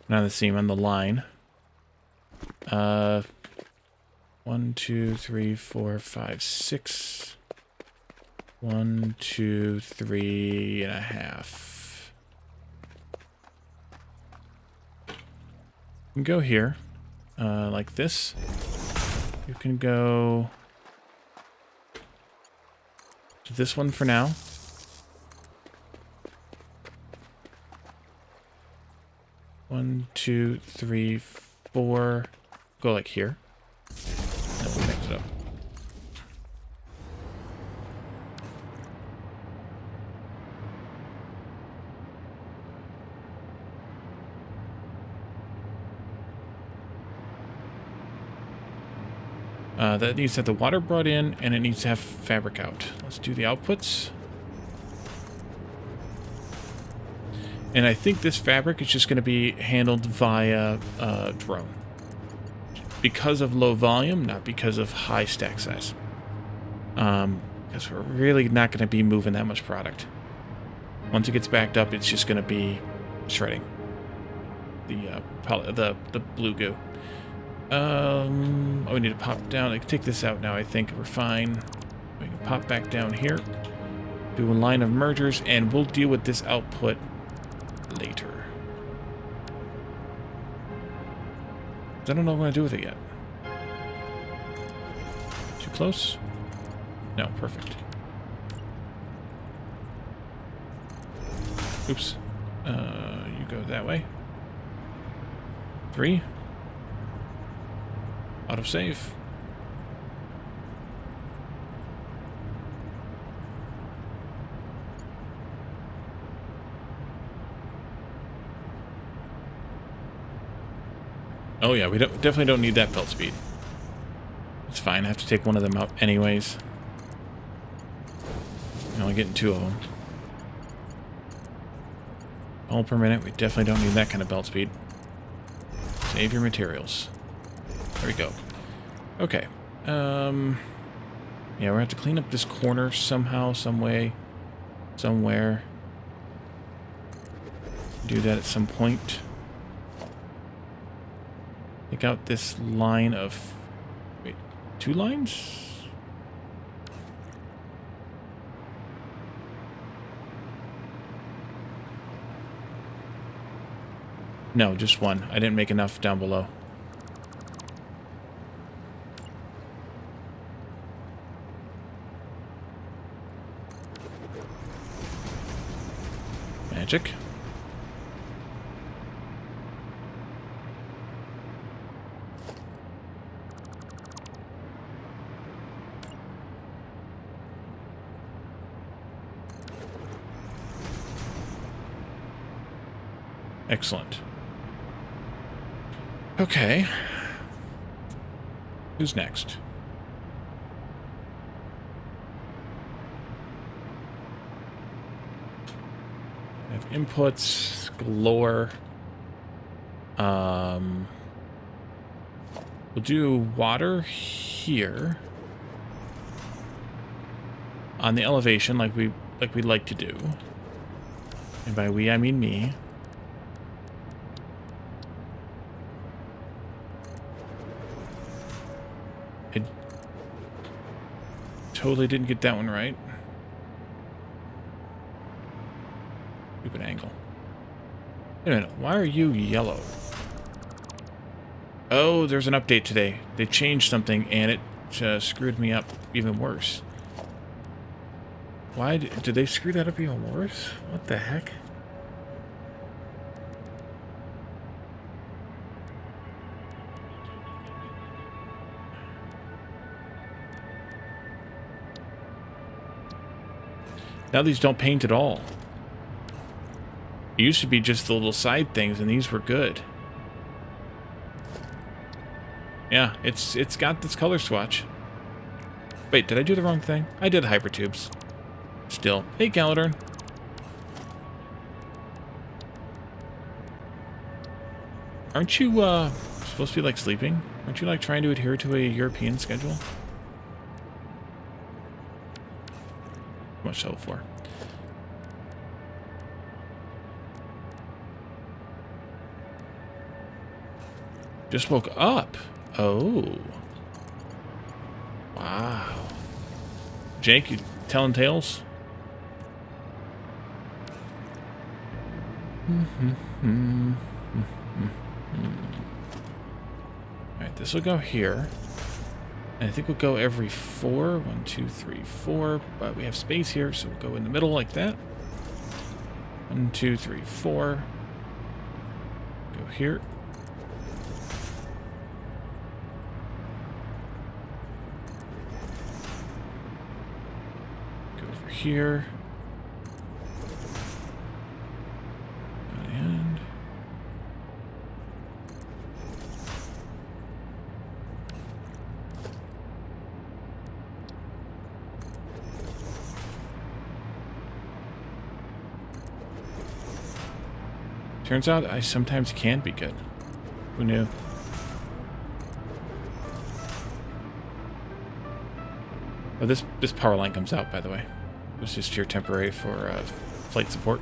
not on the seam, on the line. 1, 2, 3, 4, 5, 6. 1, 2, 3.5. You can go here, like this. You can go to this one for now. One, two, three, 4. Go like here. And we'll mix it up. That needs to have the water brought in, and it needs to have fabric out. Let's do the outputs. And I think this fabric is just going to be handled via drone. Because of low volume, not because of high stack size. Because we're really not going to be moving that much product. Once it gets backed up, it's just going to be shredding the blue goo. Oh, we need to pop down. I can take this out now. I think we're fine. We can pop back down here. Do a line of mergers, and we'll deal with this output later. I don't know what I'm going to do with it yet. Too close? No, perfect. Oops. You go that way. 3. Autosave. Oh yeah, we definitely don't need that belt speed. It's fine, I have to take one of them out anyways. I'm only getting 2 of them. All per minute, we definitely don't need that kind of belt speed. Save your materials. There we go. Okay. Yeah, we're gonna have to clean up this corner somehow, some way, somewhere. Do that at some point. Take out this line of... Wait, 2 lines? No, just 1. I didn't make enough down below. Magic. Excellent. Okay. Who's next? I have inputs galore. We'll do water here. on the elevation like we like to do. And by we, I mean me. I totally didn't get that one right. Stupid angle. Wait a minute, why are you yellow? Oh, there's an update today. They changed something and it screwed me up even worse. Why did they screw that up even worse? What the heck? Now these don't paint at all. It used to be just the little side things, and these were good. Yeah, it's got this color swatch. Wait, did I do the wrong thing? I did hypertubes. Still. Hey, Caledorn. Aren't you, supposed to be, like, sleeping? Aren't you, like, trying to adhere to a European schedule? Much so for. Just woke up. Oh. Wow. Jake, you telling tales? Alright, this will go here. And I think we'll go every 4. 1, 2, 3, 4. But we have space here, so we'll go in the middle like that. 1, 2, 3, 4. Go here. Go over here. And turns out I sometimes can be good. Who knew? Oh, this power line comes out, by the way. It was just here temporary for flight support.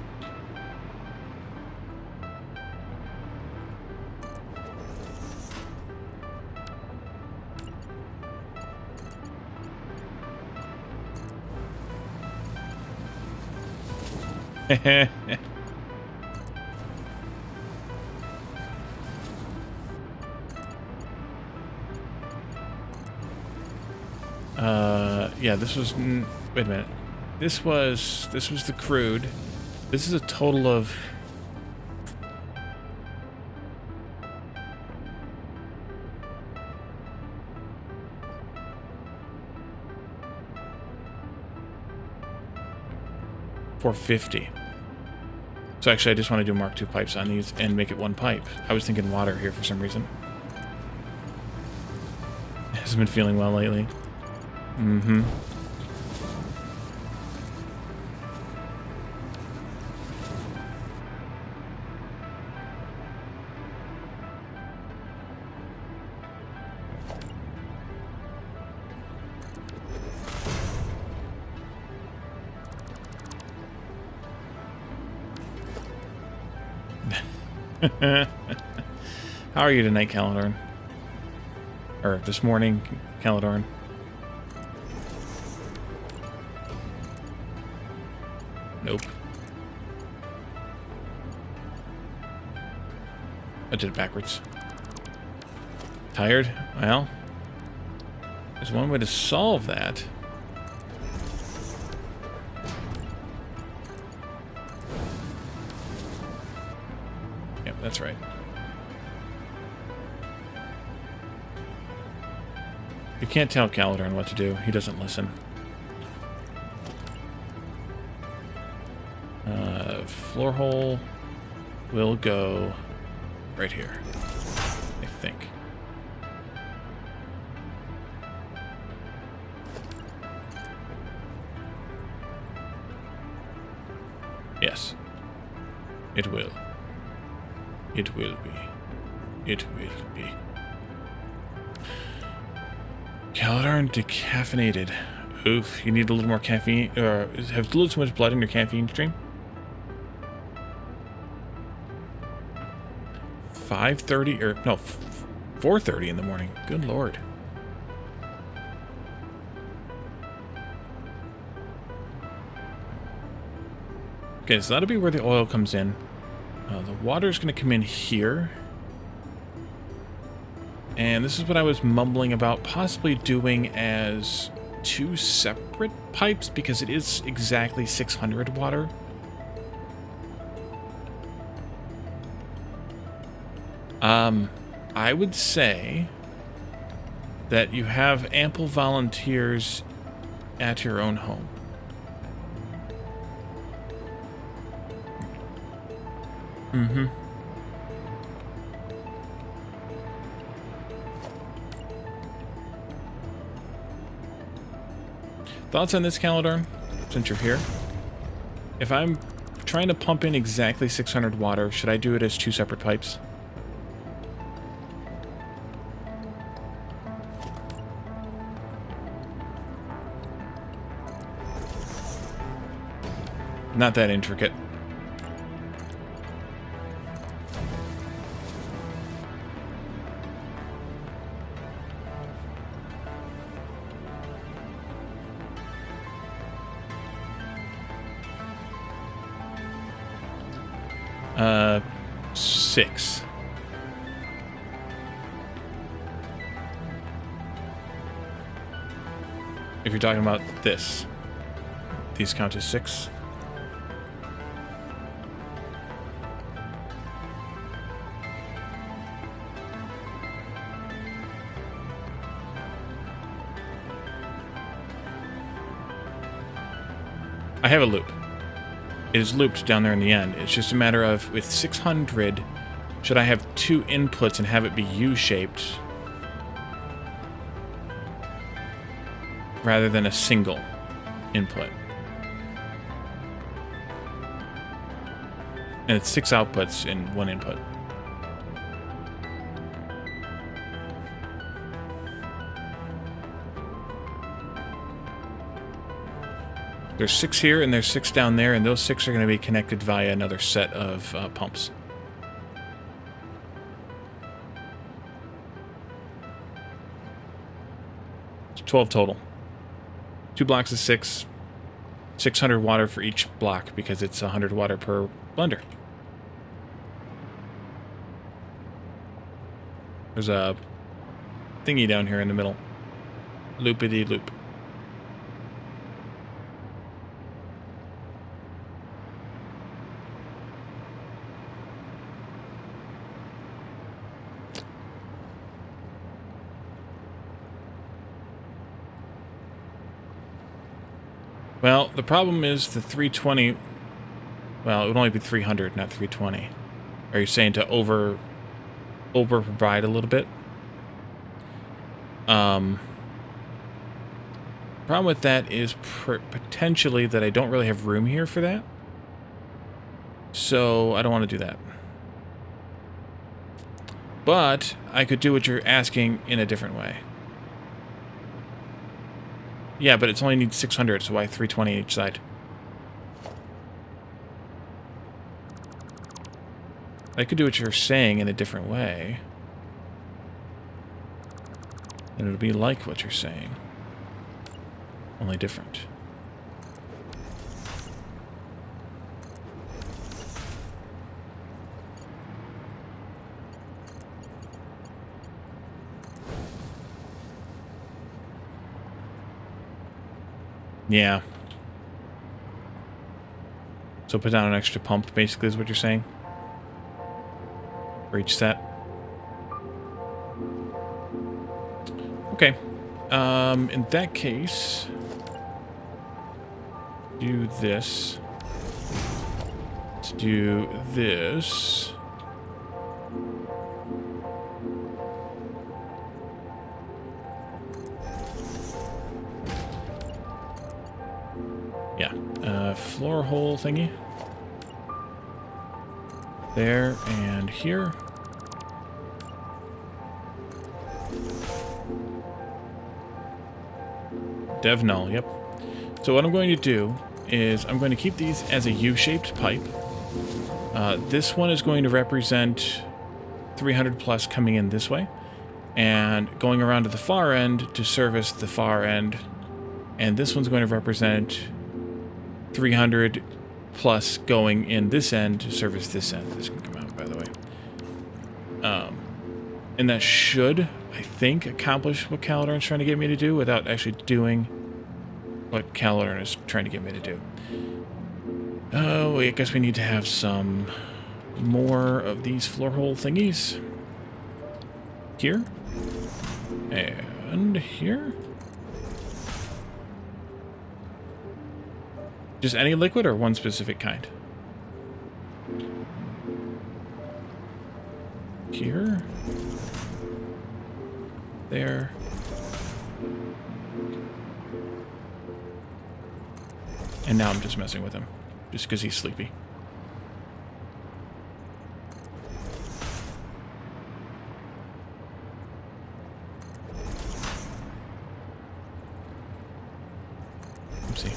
Yeah, this was... Wait a minute. This was the crude. This is a total of... $450. So actually, I just want to do Mark II pipes on these and make it one pipe. I was thinking water here for some reason. Hasn't been feeling well lately. Mm-hmm. How are you tonight, Caledorn? Or this morning, Caledorn? Nope. I did it backwards. Tired? Well, there's one way to solve that. Yep, that's right. You can't tell Caledorn what to do. He doesn't listen. Floor hole will go right here, I think. Yes. It will. It will be. It will be. Caledorn decaffeinated. Oof, you need a little more caffeine, or have a little too much blood in your caffeine stream? 5:30, or no, 4:30 in the morning. Good lord. Okay, so that'll be where the oil comes in. The water's going to come in here. And this is what I was mumbling about possibly doing as 2 separate pipes, because it is exactly 600 water. I would say that you have ample volunteers at your own home. Mm-hmm. Thoughts on this, Caledorn, since you're here? If I'm trying to pump in exactly 600 water, should I do it as 2 separate pipes? Not that intricate. Six. If you're talking about this, these count as 6. I have a loop. It is looped down there in the end. It's just a matter of, with 600, should I have 2 inputs and have it be U-shaped rather than a single input? And it's 6 outputs in 1 input. There's 6 here, and there's 6 down there, and those 6 are going to be connected via another set of pumps. It's 12 total. 2 blocks of 6. 600 water for each block, because it's 100 water per blender. There's a thingy down here in the middle. Loopity-loop. Well, the problem is the 320... Well, it would only be 300, not 320. Are you saying to over provide a little bit? Problem with that is potentially that I don't really have room here for that. So I don't want to do that. But I could do what you're asking in a different way. Yeah, but it's only needs 600, so why 320 each side? I could do what you're saying in a different way. And it'll be like what you're saying. Only different. Yeah. So put down an extra pump, basically, is what you're saying? For each set? Okay. In that case... do this. Let's do this. Yeah, floor hole thingy. There and here. Dev null, yep. So what I'm going to do is I'm going to keep these as a U-shaped pipe. This one is going to represent 300 plus coming in this way, and going around to the far end to service the far end, and this one's going to represent 300 plus going in this end to service this end. This can come out, by the way. And that should, I think, accomplish what Calidorn's trying to get me to do without actually doing what Calidorn is trying to get me to do. Oh, I guess we need to have some more of these floor hole thingies. Here. And here. Just any liquid or one specific kind? Here. There. And now I'm just messing with him. Just because he's sleepy. Oopsie.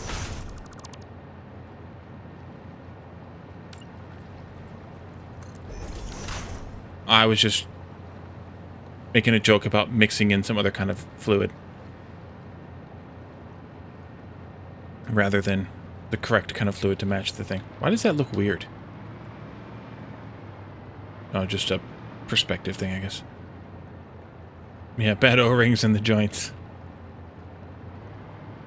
I was just making a joke about mixing in some other kind of fluid rather than the correct kind of fluid to match the thing. Why does that look weird? Oh, just a perspective thing, I guess. Yeah, bad O-rings in the joints.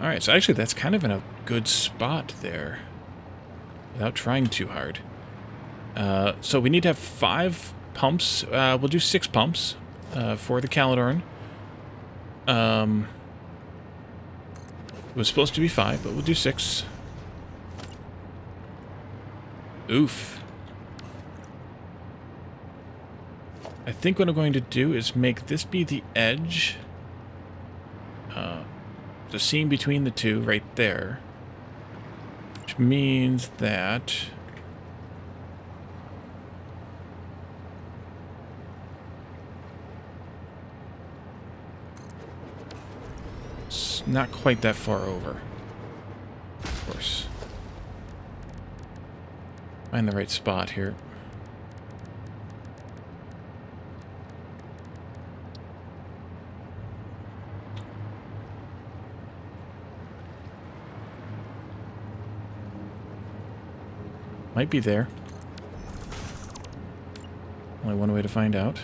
Alright, so actually that's kind of in a good spot there. Without trying too hard. So we need to have 5 pumps. We'll do 6 pumps for the Calidorn. It was supposed to be 5, but we'll do 6. Oof. I think what I'm going to do is make this be the edge. The seam between the two right there. Which means that... it's not quite that far over. Of course. Find the right spot here. Might be there. Only one way to find out.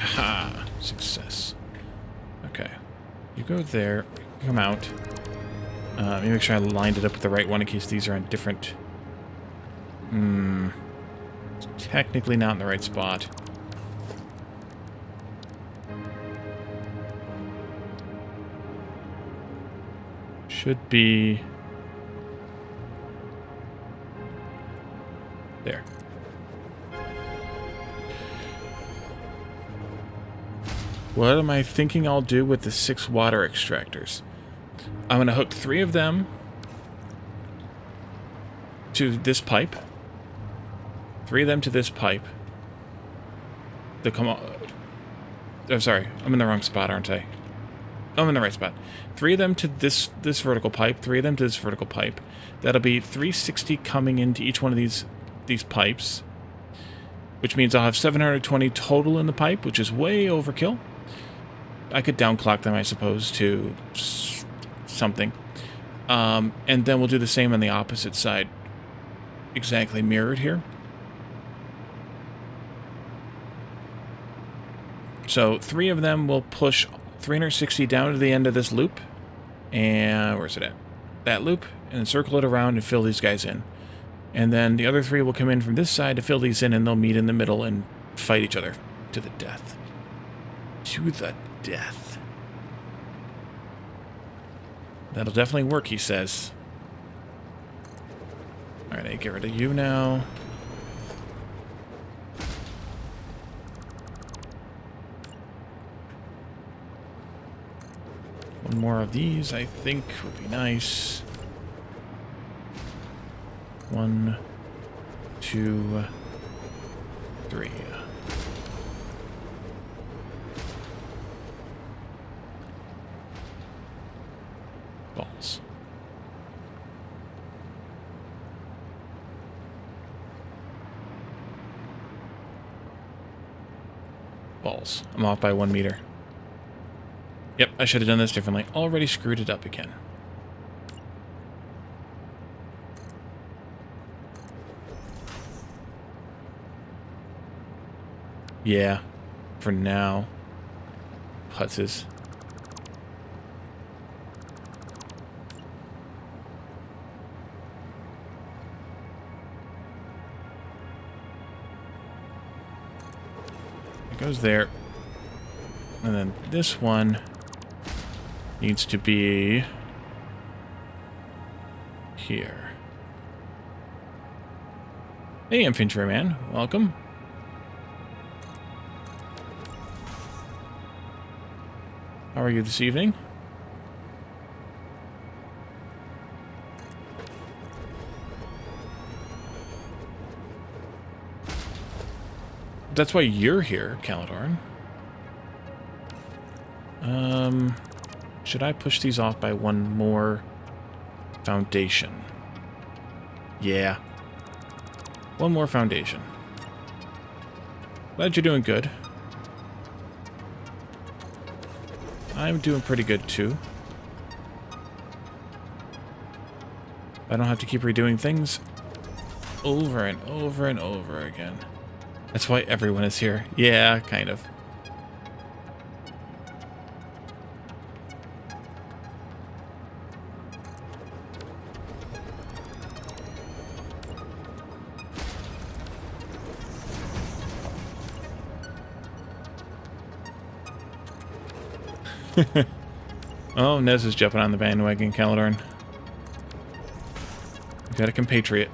Ha! Success. Okay. You go there. Come out. Let me make sure I lined it up with the right one in case these are on different... It's technically not in the right spot. Should be... there. What am I thinking I'll do with the 6 water extractors? I'm going to hook 3 of them to this pipe. 3 of them to this pipe. They'll come on... I'm sorry. I'm in the wrong spot, aren't I? Oh, I'm in the right spot. 3 of them to this vertical pipe. 3 of them to this vertical pipe. That'll be 360 coming into each one of these pipes. Which means I'll have 720 total in the pipe, which is way overkill. I could downclock them, I suppose, to something. And then we'll do the same on the opposite side. Exactly mirrored here. So 3 of them will push 360 down to the end of this loop. And where's it at? That loop. And then circle it around and fill these guys in. And then the other 3 will come in from this side to fill these in, and they'll meet in the middle and fight each other to the death. To the death. That'll definitely work, he says. Alright, I get rid of you now. One more of these, I think, would be nice. 1, 2, 3. Balls. Balls. I'm off by 1 meter. Yep, I should have done this differently. Already screwed it up again. Yeah, for now. Putzes. It goes there. And then this one needs to be here. Hey, infantryman. Welcome. How are you this evening? That's why you're here, Caladorn. Should I push these off by 1 more foundation? Yeah. 1 more foundation. Glad you're doing good. I'm doing pretty good, too. I don't have to keep redoing things over and over and over again. That's why everyone is here. Yeah, kind of. Oh, Nez is jumping on the bandwagon, Caladorn. You got a compatriot.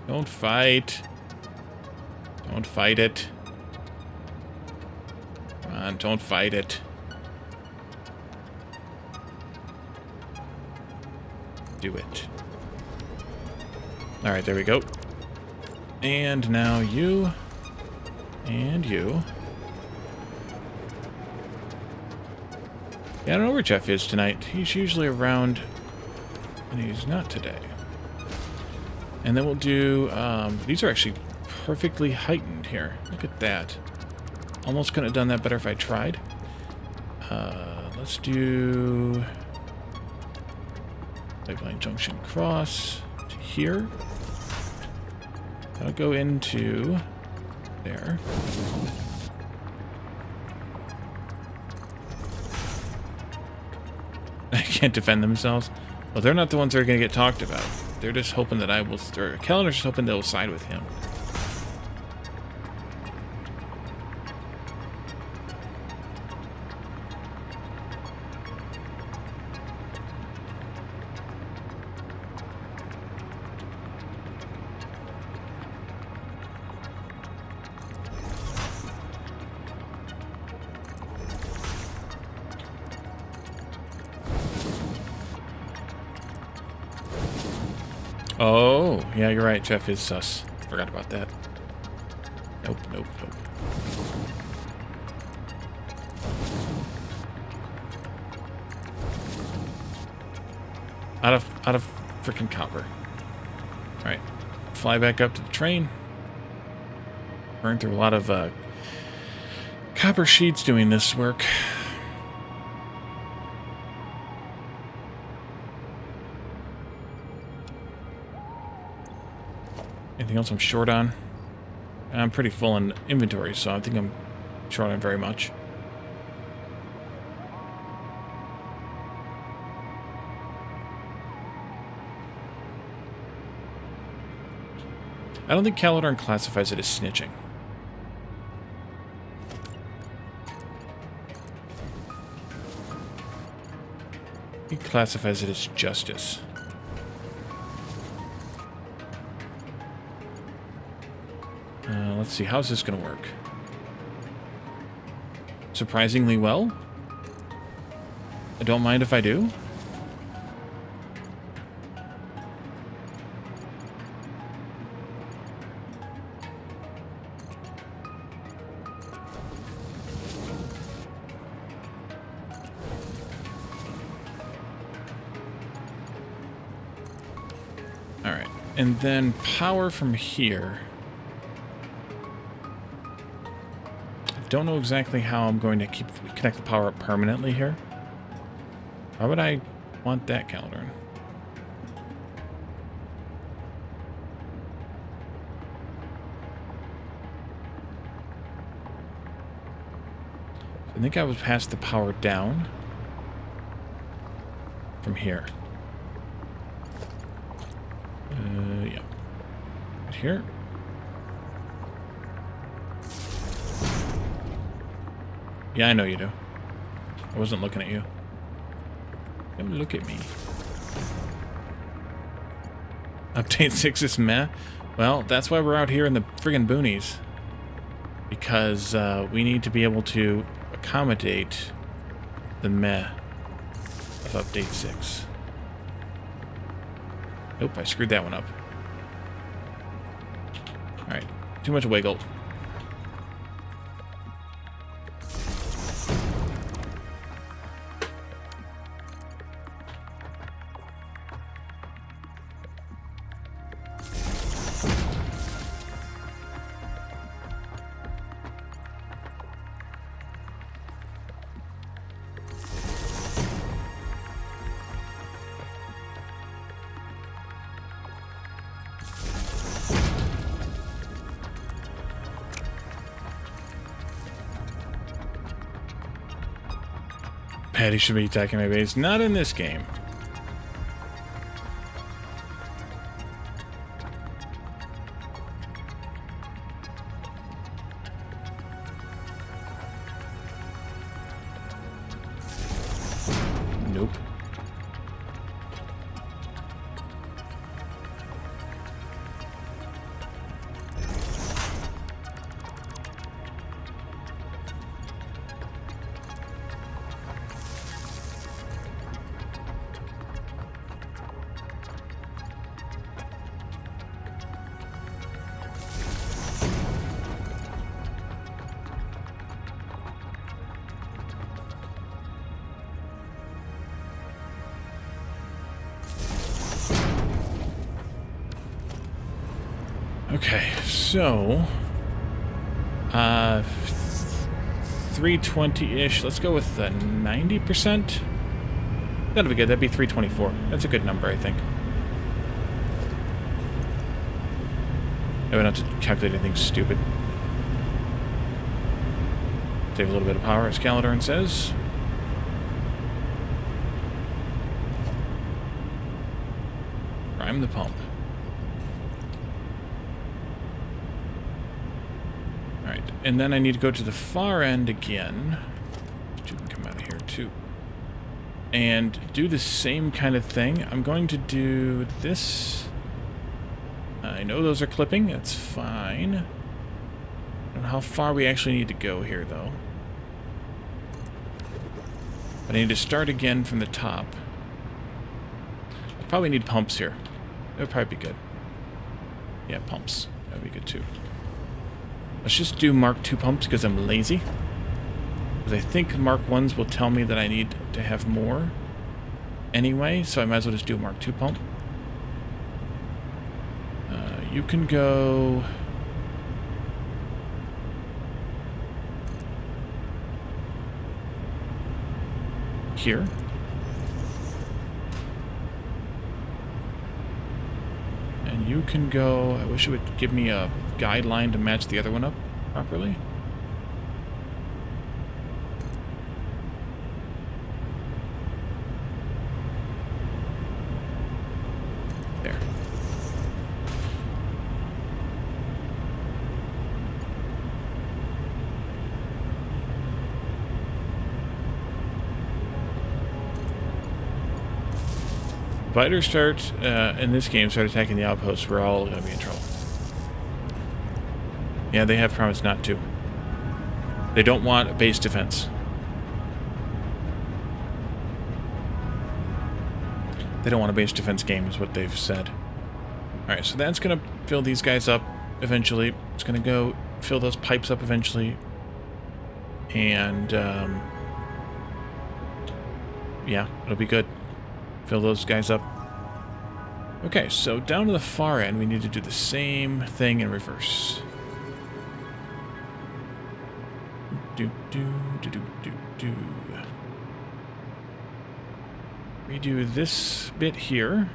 Don't fight. Don't fight it. Come on, don't fight it. Do it. Alright, there we go. And now you. And you. Yeah, I don't know where Jeff is tonight. He's usually around, and he's not today. And then we'll do, these are actually perfectly heightened here. Look at that. Almost couldn't have done that better if I tried. Let's do pipeline junction cross to here. That'll go into there. They can't defend themselves. Well, they're not the ones that are going to get talked about. They're just hoping that I will... Or Calendar's just hoping they'll side with him. Oh, yeah, you're right. Jeff is sus. Forgot about that. Nope, nope, nope. Out of freaking copper. All right, fly back up to the train. Burn through a lot of copper sheets doing this work. Anything else I'm short on? I'm pretty full in inventory, so I think I'm short on very much. I don't think Caladorn classifies it as snitching. He classifies it as justice. Let's see, how's this going to work? Surprisingly well. I don't mind if I do. Alright, and then power from here. I don't know exactly how I'm going to connect the power up permanently here. Why would I want that cauldron? I think I would pass the power down from here. Yeah. Right here. Yeah, I know you do. I wasn't looking at you. Don't look at me. Update 6 is meh. Well, that's why we're out here in the friggin' boonies. Because we need to be able to accommodate the meh of Update 6. Nope, I screwed that one up. Alright, too much wiggle. Patty should be attacking my base. Not in this game. Nope. Okay, so 320-ish. Let's go with 90%. That'll be good. That'd be 324. That's a good number, I think. I don't have to calculate anything stupid. Save a little bit of power, as Caledon says. Prime the pump. Alright, and then I need to go to the far end again. You can come out of here too. And do the same kind of thing. I'm going to do this. I know those are clipping, that's fine. I don't know how far we actually need to go here, though. But I need to start again from the top. I probably need pumps here. That would probably be good. Yeah, pumps. That would be good, too. Let's just do Mark II pumps, because I'm lazy. Because I think Mark 1s will tell me that I need to have more anyway, so I might as well just do a Mark II pump. You can go... here. And you can go... I wish it would give me a guideline to match the other one up properly. There. If fighters start, in this game, start attacking the outposts, we're all going to be in trouble. Yeah, they have promised not to. They don't want a base defense. They don't want a base defense game, is what they've said. Alright, so that's going to fill these guys up eventually. It's going to go fill those pipes up eventually. And, yeah, it'll be good. Fill those guys up. Okay, so down to the far end, we need to do the same thing in reverse. Redo this bit here.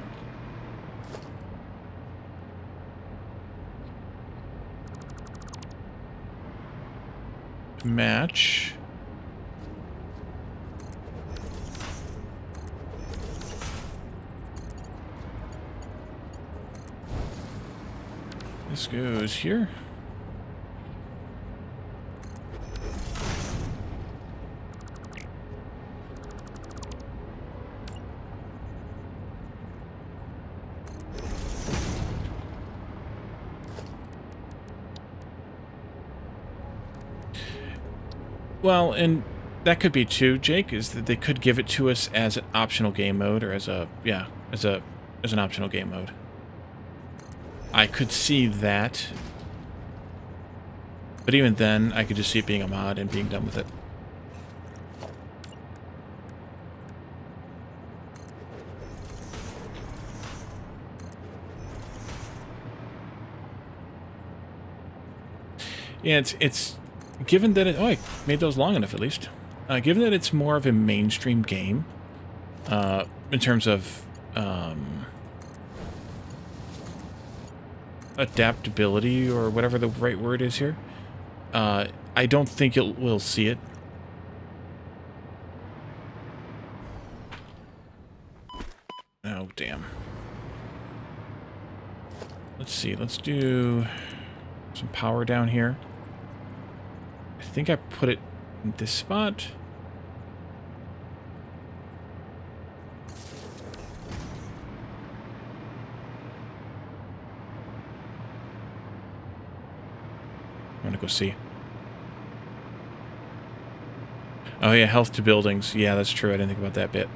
Match. This goes here. Well, and that could be too, Jake, is that they could give it to us as an optional game mode, or as a, yeah, as an optional game mode. I could see that. But even then, I could just see it being a mod and being done with it. Yeah, it's given that it... Oh, I made those long enough, at least. Given that it's more of a mainstream game, in terms of adaptability, or whatever the right word is here, I don't think we'll see it. Oh, damn. Let's see, let's do some power down here. I think I put it in this spot. I'm gonna go see. Oh yeah, health to buildings. Yeah, that's true. I didn't think about that bit.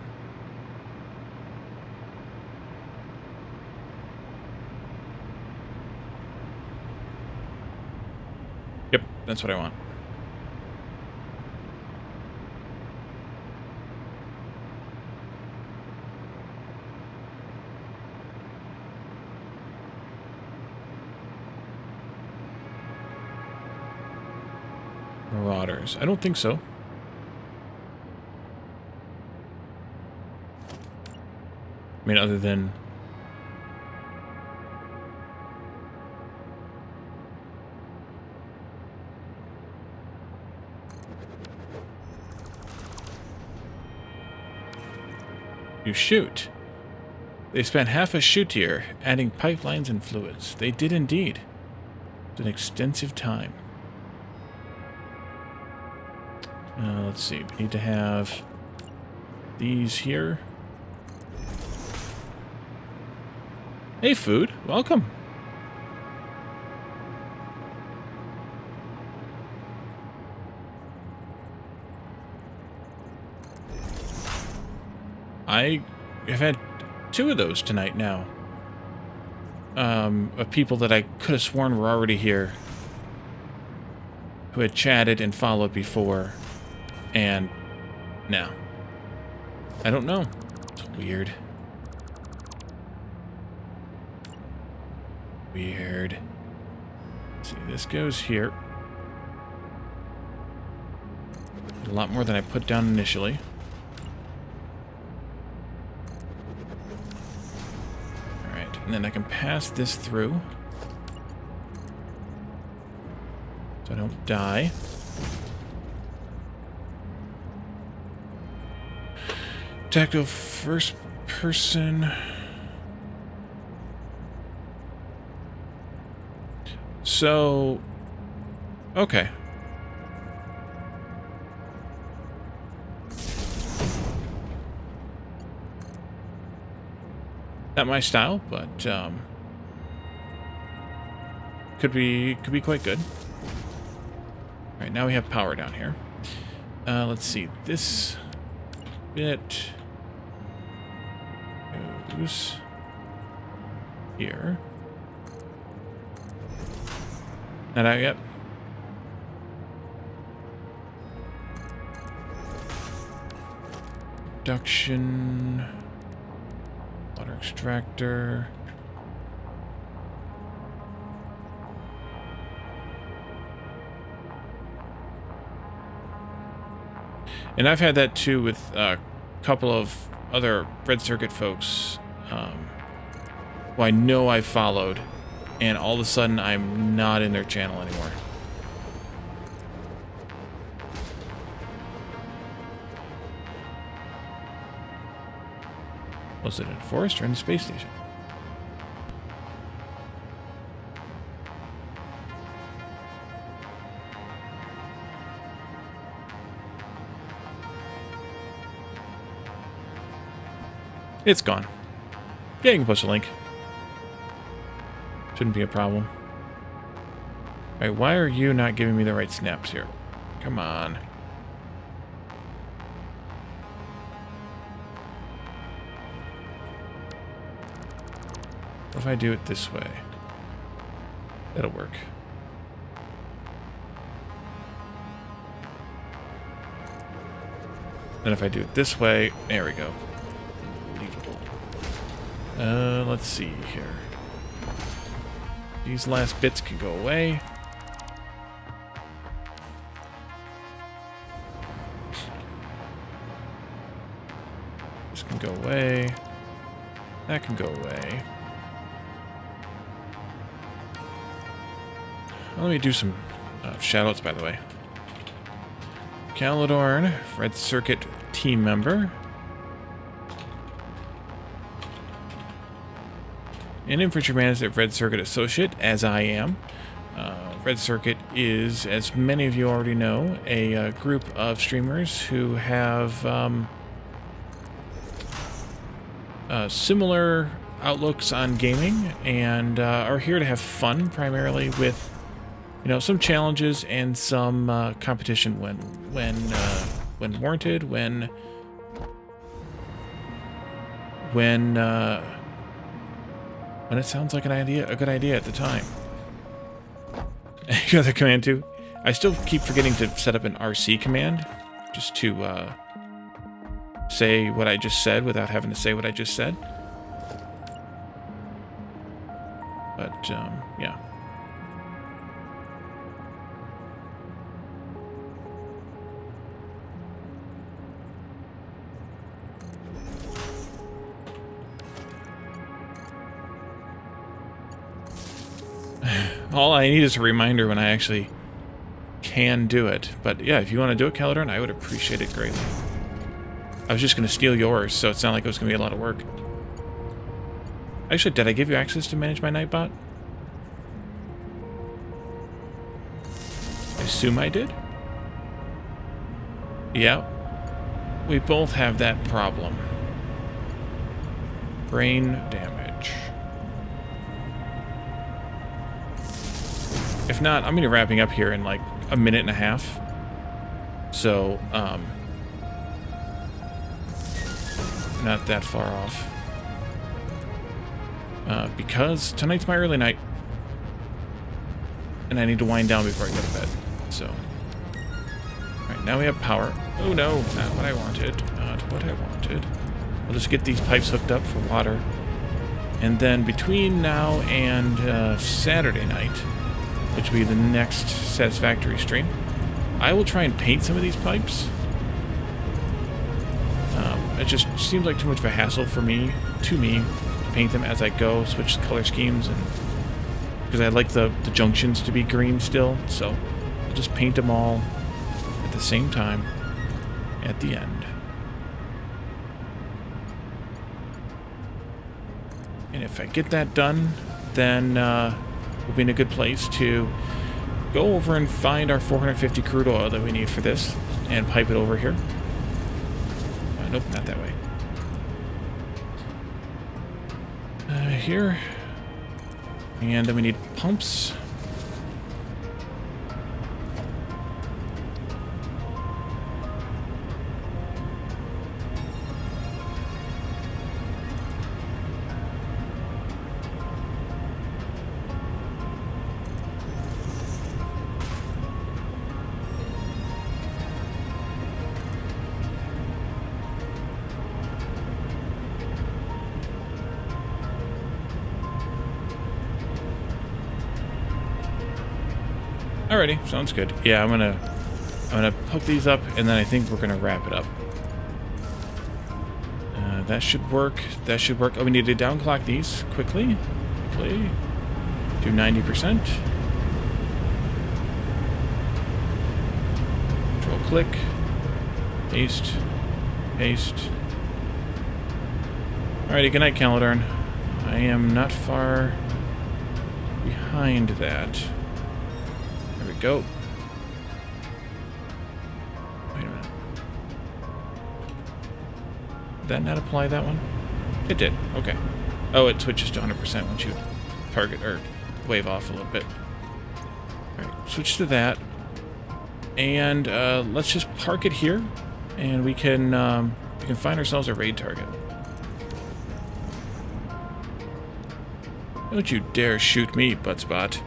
Yep, that's what I want. Marauders. I don't think so. I mean, other than... You shoot. They spent half a shoot here, adding pipelines and fluids. They did indeed. It's an extensive time. Let's see, we need to have these here. Hey, food, welcome. I have had 2 of those tonight now. Of people that I could have sworn were already here, who had chatted and followed before. And no. I don't know. It's weird. Weird. Let's see, this goes here. A lot more than I put down initially. Alright, and then I can pass this through. So I don't die. Tactile first person. So, okay. Not my style, but could be quite good. All right, now we have power down here. Let's see, this bit fuse here. Not out yet. Production. Water extractor. And I've had that too with a couple of other Red Circuit folks who I know I've followed, and all of a sudden I'm not in their channel anymore. Was it in a forest or in the space station? It's gone. Yeah, you can post a link. Shouldn't be a problem. Alright, why are you not giving me the right snaps here? Come on. What if I do it this way? That'll work. Then if I do it this way, there we go. Let's see here. These last bits can go away. This can go away. That can go away. Let me do some shoutouts, by the way. Calidorn, Red Circuit team member. An infantryman is a Red Circuit associate, as I am. Red Circuit is, as many of you already know, a group of streamers who have similar outlooks on gaming and are here to have fun, primarily with, you know, some challenges and some competition when warranted, when it sounds like a good idea at the time. You other command too. I still keep forgetting to set up an RC command, just to say what I just said without having to say what I just said. But yeah. All I need is a reminder when I actually can do it. But yeah, if you want to do it, Calidorn, I would appreciate it greatly. I was just going to steal yours, so it's not like it was going to be a lot of work. Actually, did I give you access to manage my Nightbot? I assume I did. Yeah. We both have that problem. Brain damage. If not, I'm going to be wrapping up here in like a minute and a half. So, not that far off. Because tonight's my early night. And I need to wind down before I go to bed. So. Alright, now we have power. Oh no, not what I wanted. Not what I wanted. We'll just get these pipes hooked up for water. And then between now and Saturday night, which will be the next Satisfactory stream, I will try and paint some of these pipes. It just seems like too much of a hassle for me, to paint them as I go, switch color schemes, and because I like the junctions to be green still, so I'll just paint them all at the same time at the end. And if I get that done, then we'll be in a good place to go over and find our 450 crude oil that we need for this and pipe it over here. Nope, not that way. Here. And then we need pumps. Alrighty, sounds good. Yeah, I'm gonna hook these up, and then I think we're gonna wrap it up. That should work. That should work. Oh, we need to downclock these quickly. Quickly. Do 90%. Control click. Paste. Paste. Alrighty, good night, Caledon. I am not far behind that. There we go. Wait a minute. Did that not apply that one? It did. Okay. Oh, it switches to 100% once you target or wave off a little bit. Alright, switch to that. And let's just park it here, and we can find ourselves a raid target. Don't you dare shoot me, Buttspot.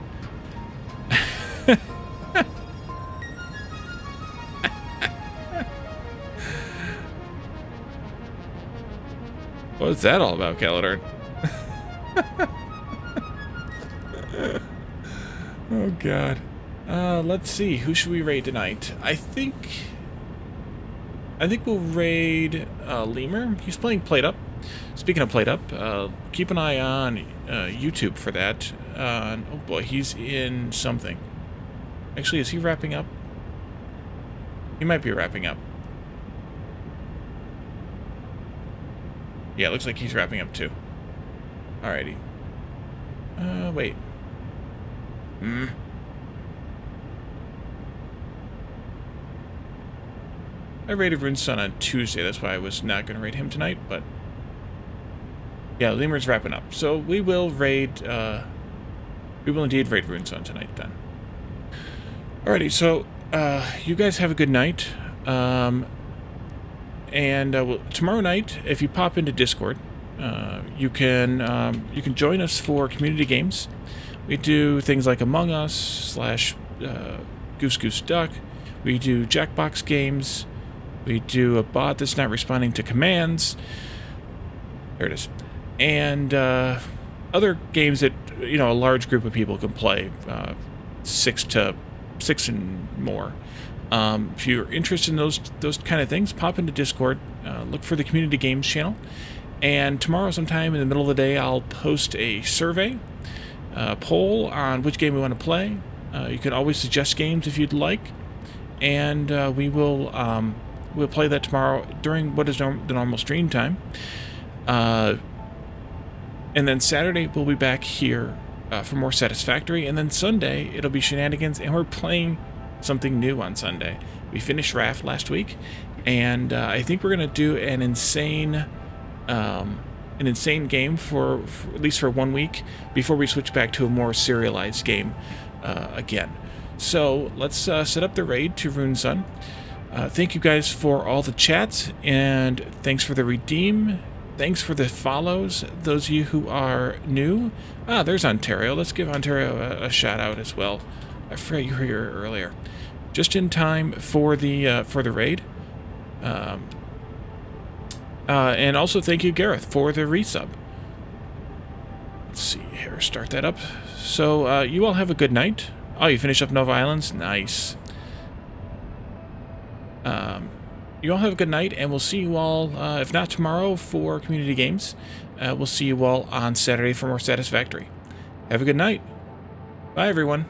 What's that all about, Caledon? Oh, God. Let's see. Who should we raid tonight? I think we'll raid Lemur. He's playing Plate Up. Speaking of Plate Up, keep an eye on YouTube for that. Oh boy, he's in something. Actually, is he wrapping up? He might be wrapping up. Yeah, it looks like he's wrapping up too. Alrighty. Wait. I raided Runesun on Tuesday, that's why I was not going to raid him tonight, but... yeah, Lemur's wrapping up. So we will raid, we will indeed raid Runesun tonight, then. Alrighty, so, you guys have a good night. Well, tomorrow night, if you pop into Discord, you can join us for community games. We do things like Among Us / Goose Goose Duck. We do Jackbox games. We do a bot that's not responding to commands. There it is. And other games that a large group of people can play, 6 and more. If you're interested in those kind of things, pop into Discord. Look for the Community Games channel. And tomorrow sometime in the middle of the day, I'll post a survey, poll on which game we want to play. You can always suggest games if you'd like. And we'll play that tomorrow during what is the normal stream time. And then Saturday, we'll be back here for more Satisfactory. And then Sunday, it'll be Shenanigans. And we're playing something new on Sunday. We finished Raft last week. And I think we're going to do an insane game for at least for 1 week before we switch back to a more serialized game again. So let's set up the raid to Runesun. Thank you guys for all the chats, and thanks for the redeem. Thanks for the follows, those of you who are new. Ah, there's Ontario. Let's give Ontario a shout out as well. I forgot you were here earlier. Just in time for the raid. And also thank you, Gareth, for the resub. Let's see here, start that up. So you all have a good night. Oh, you finished up Nova Islands? Nice. You all have a good night, and we'll see you all, if not tomorrow for community games, we'll see you all on Saturday for more Satisfactory. Have a good night. Bye, everyone.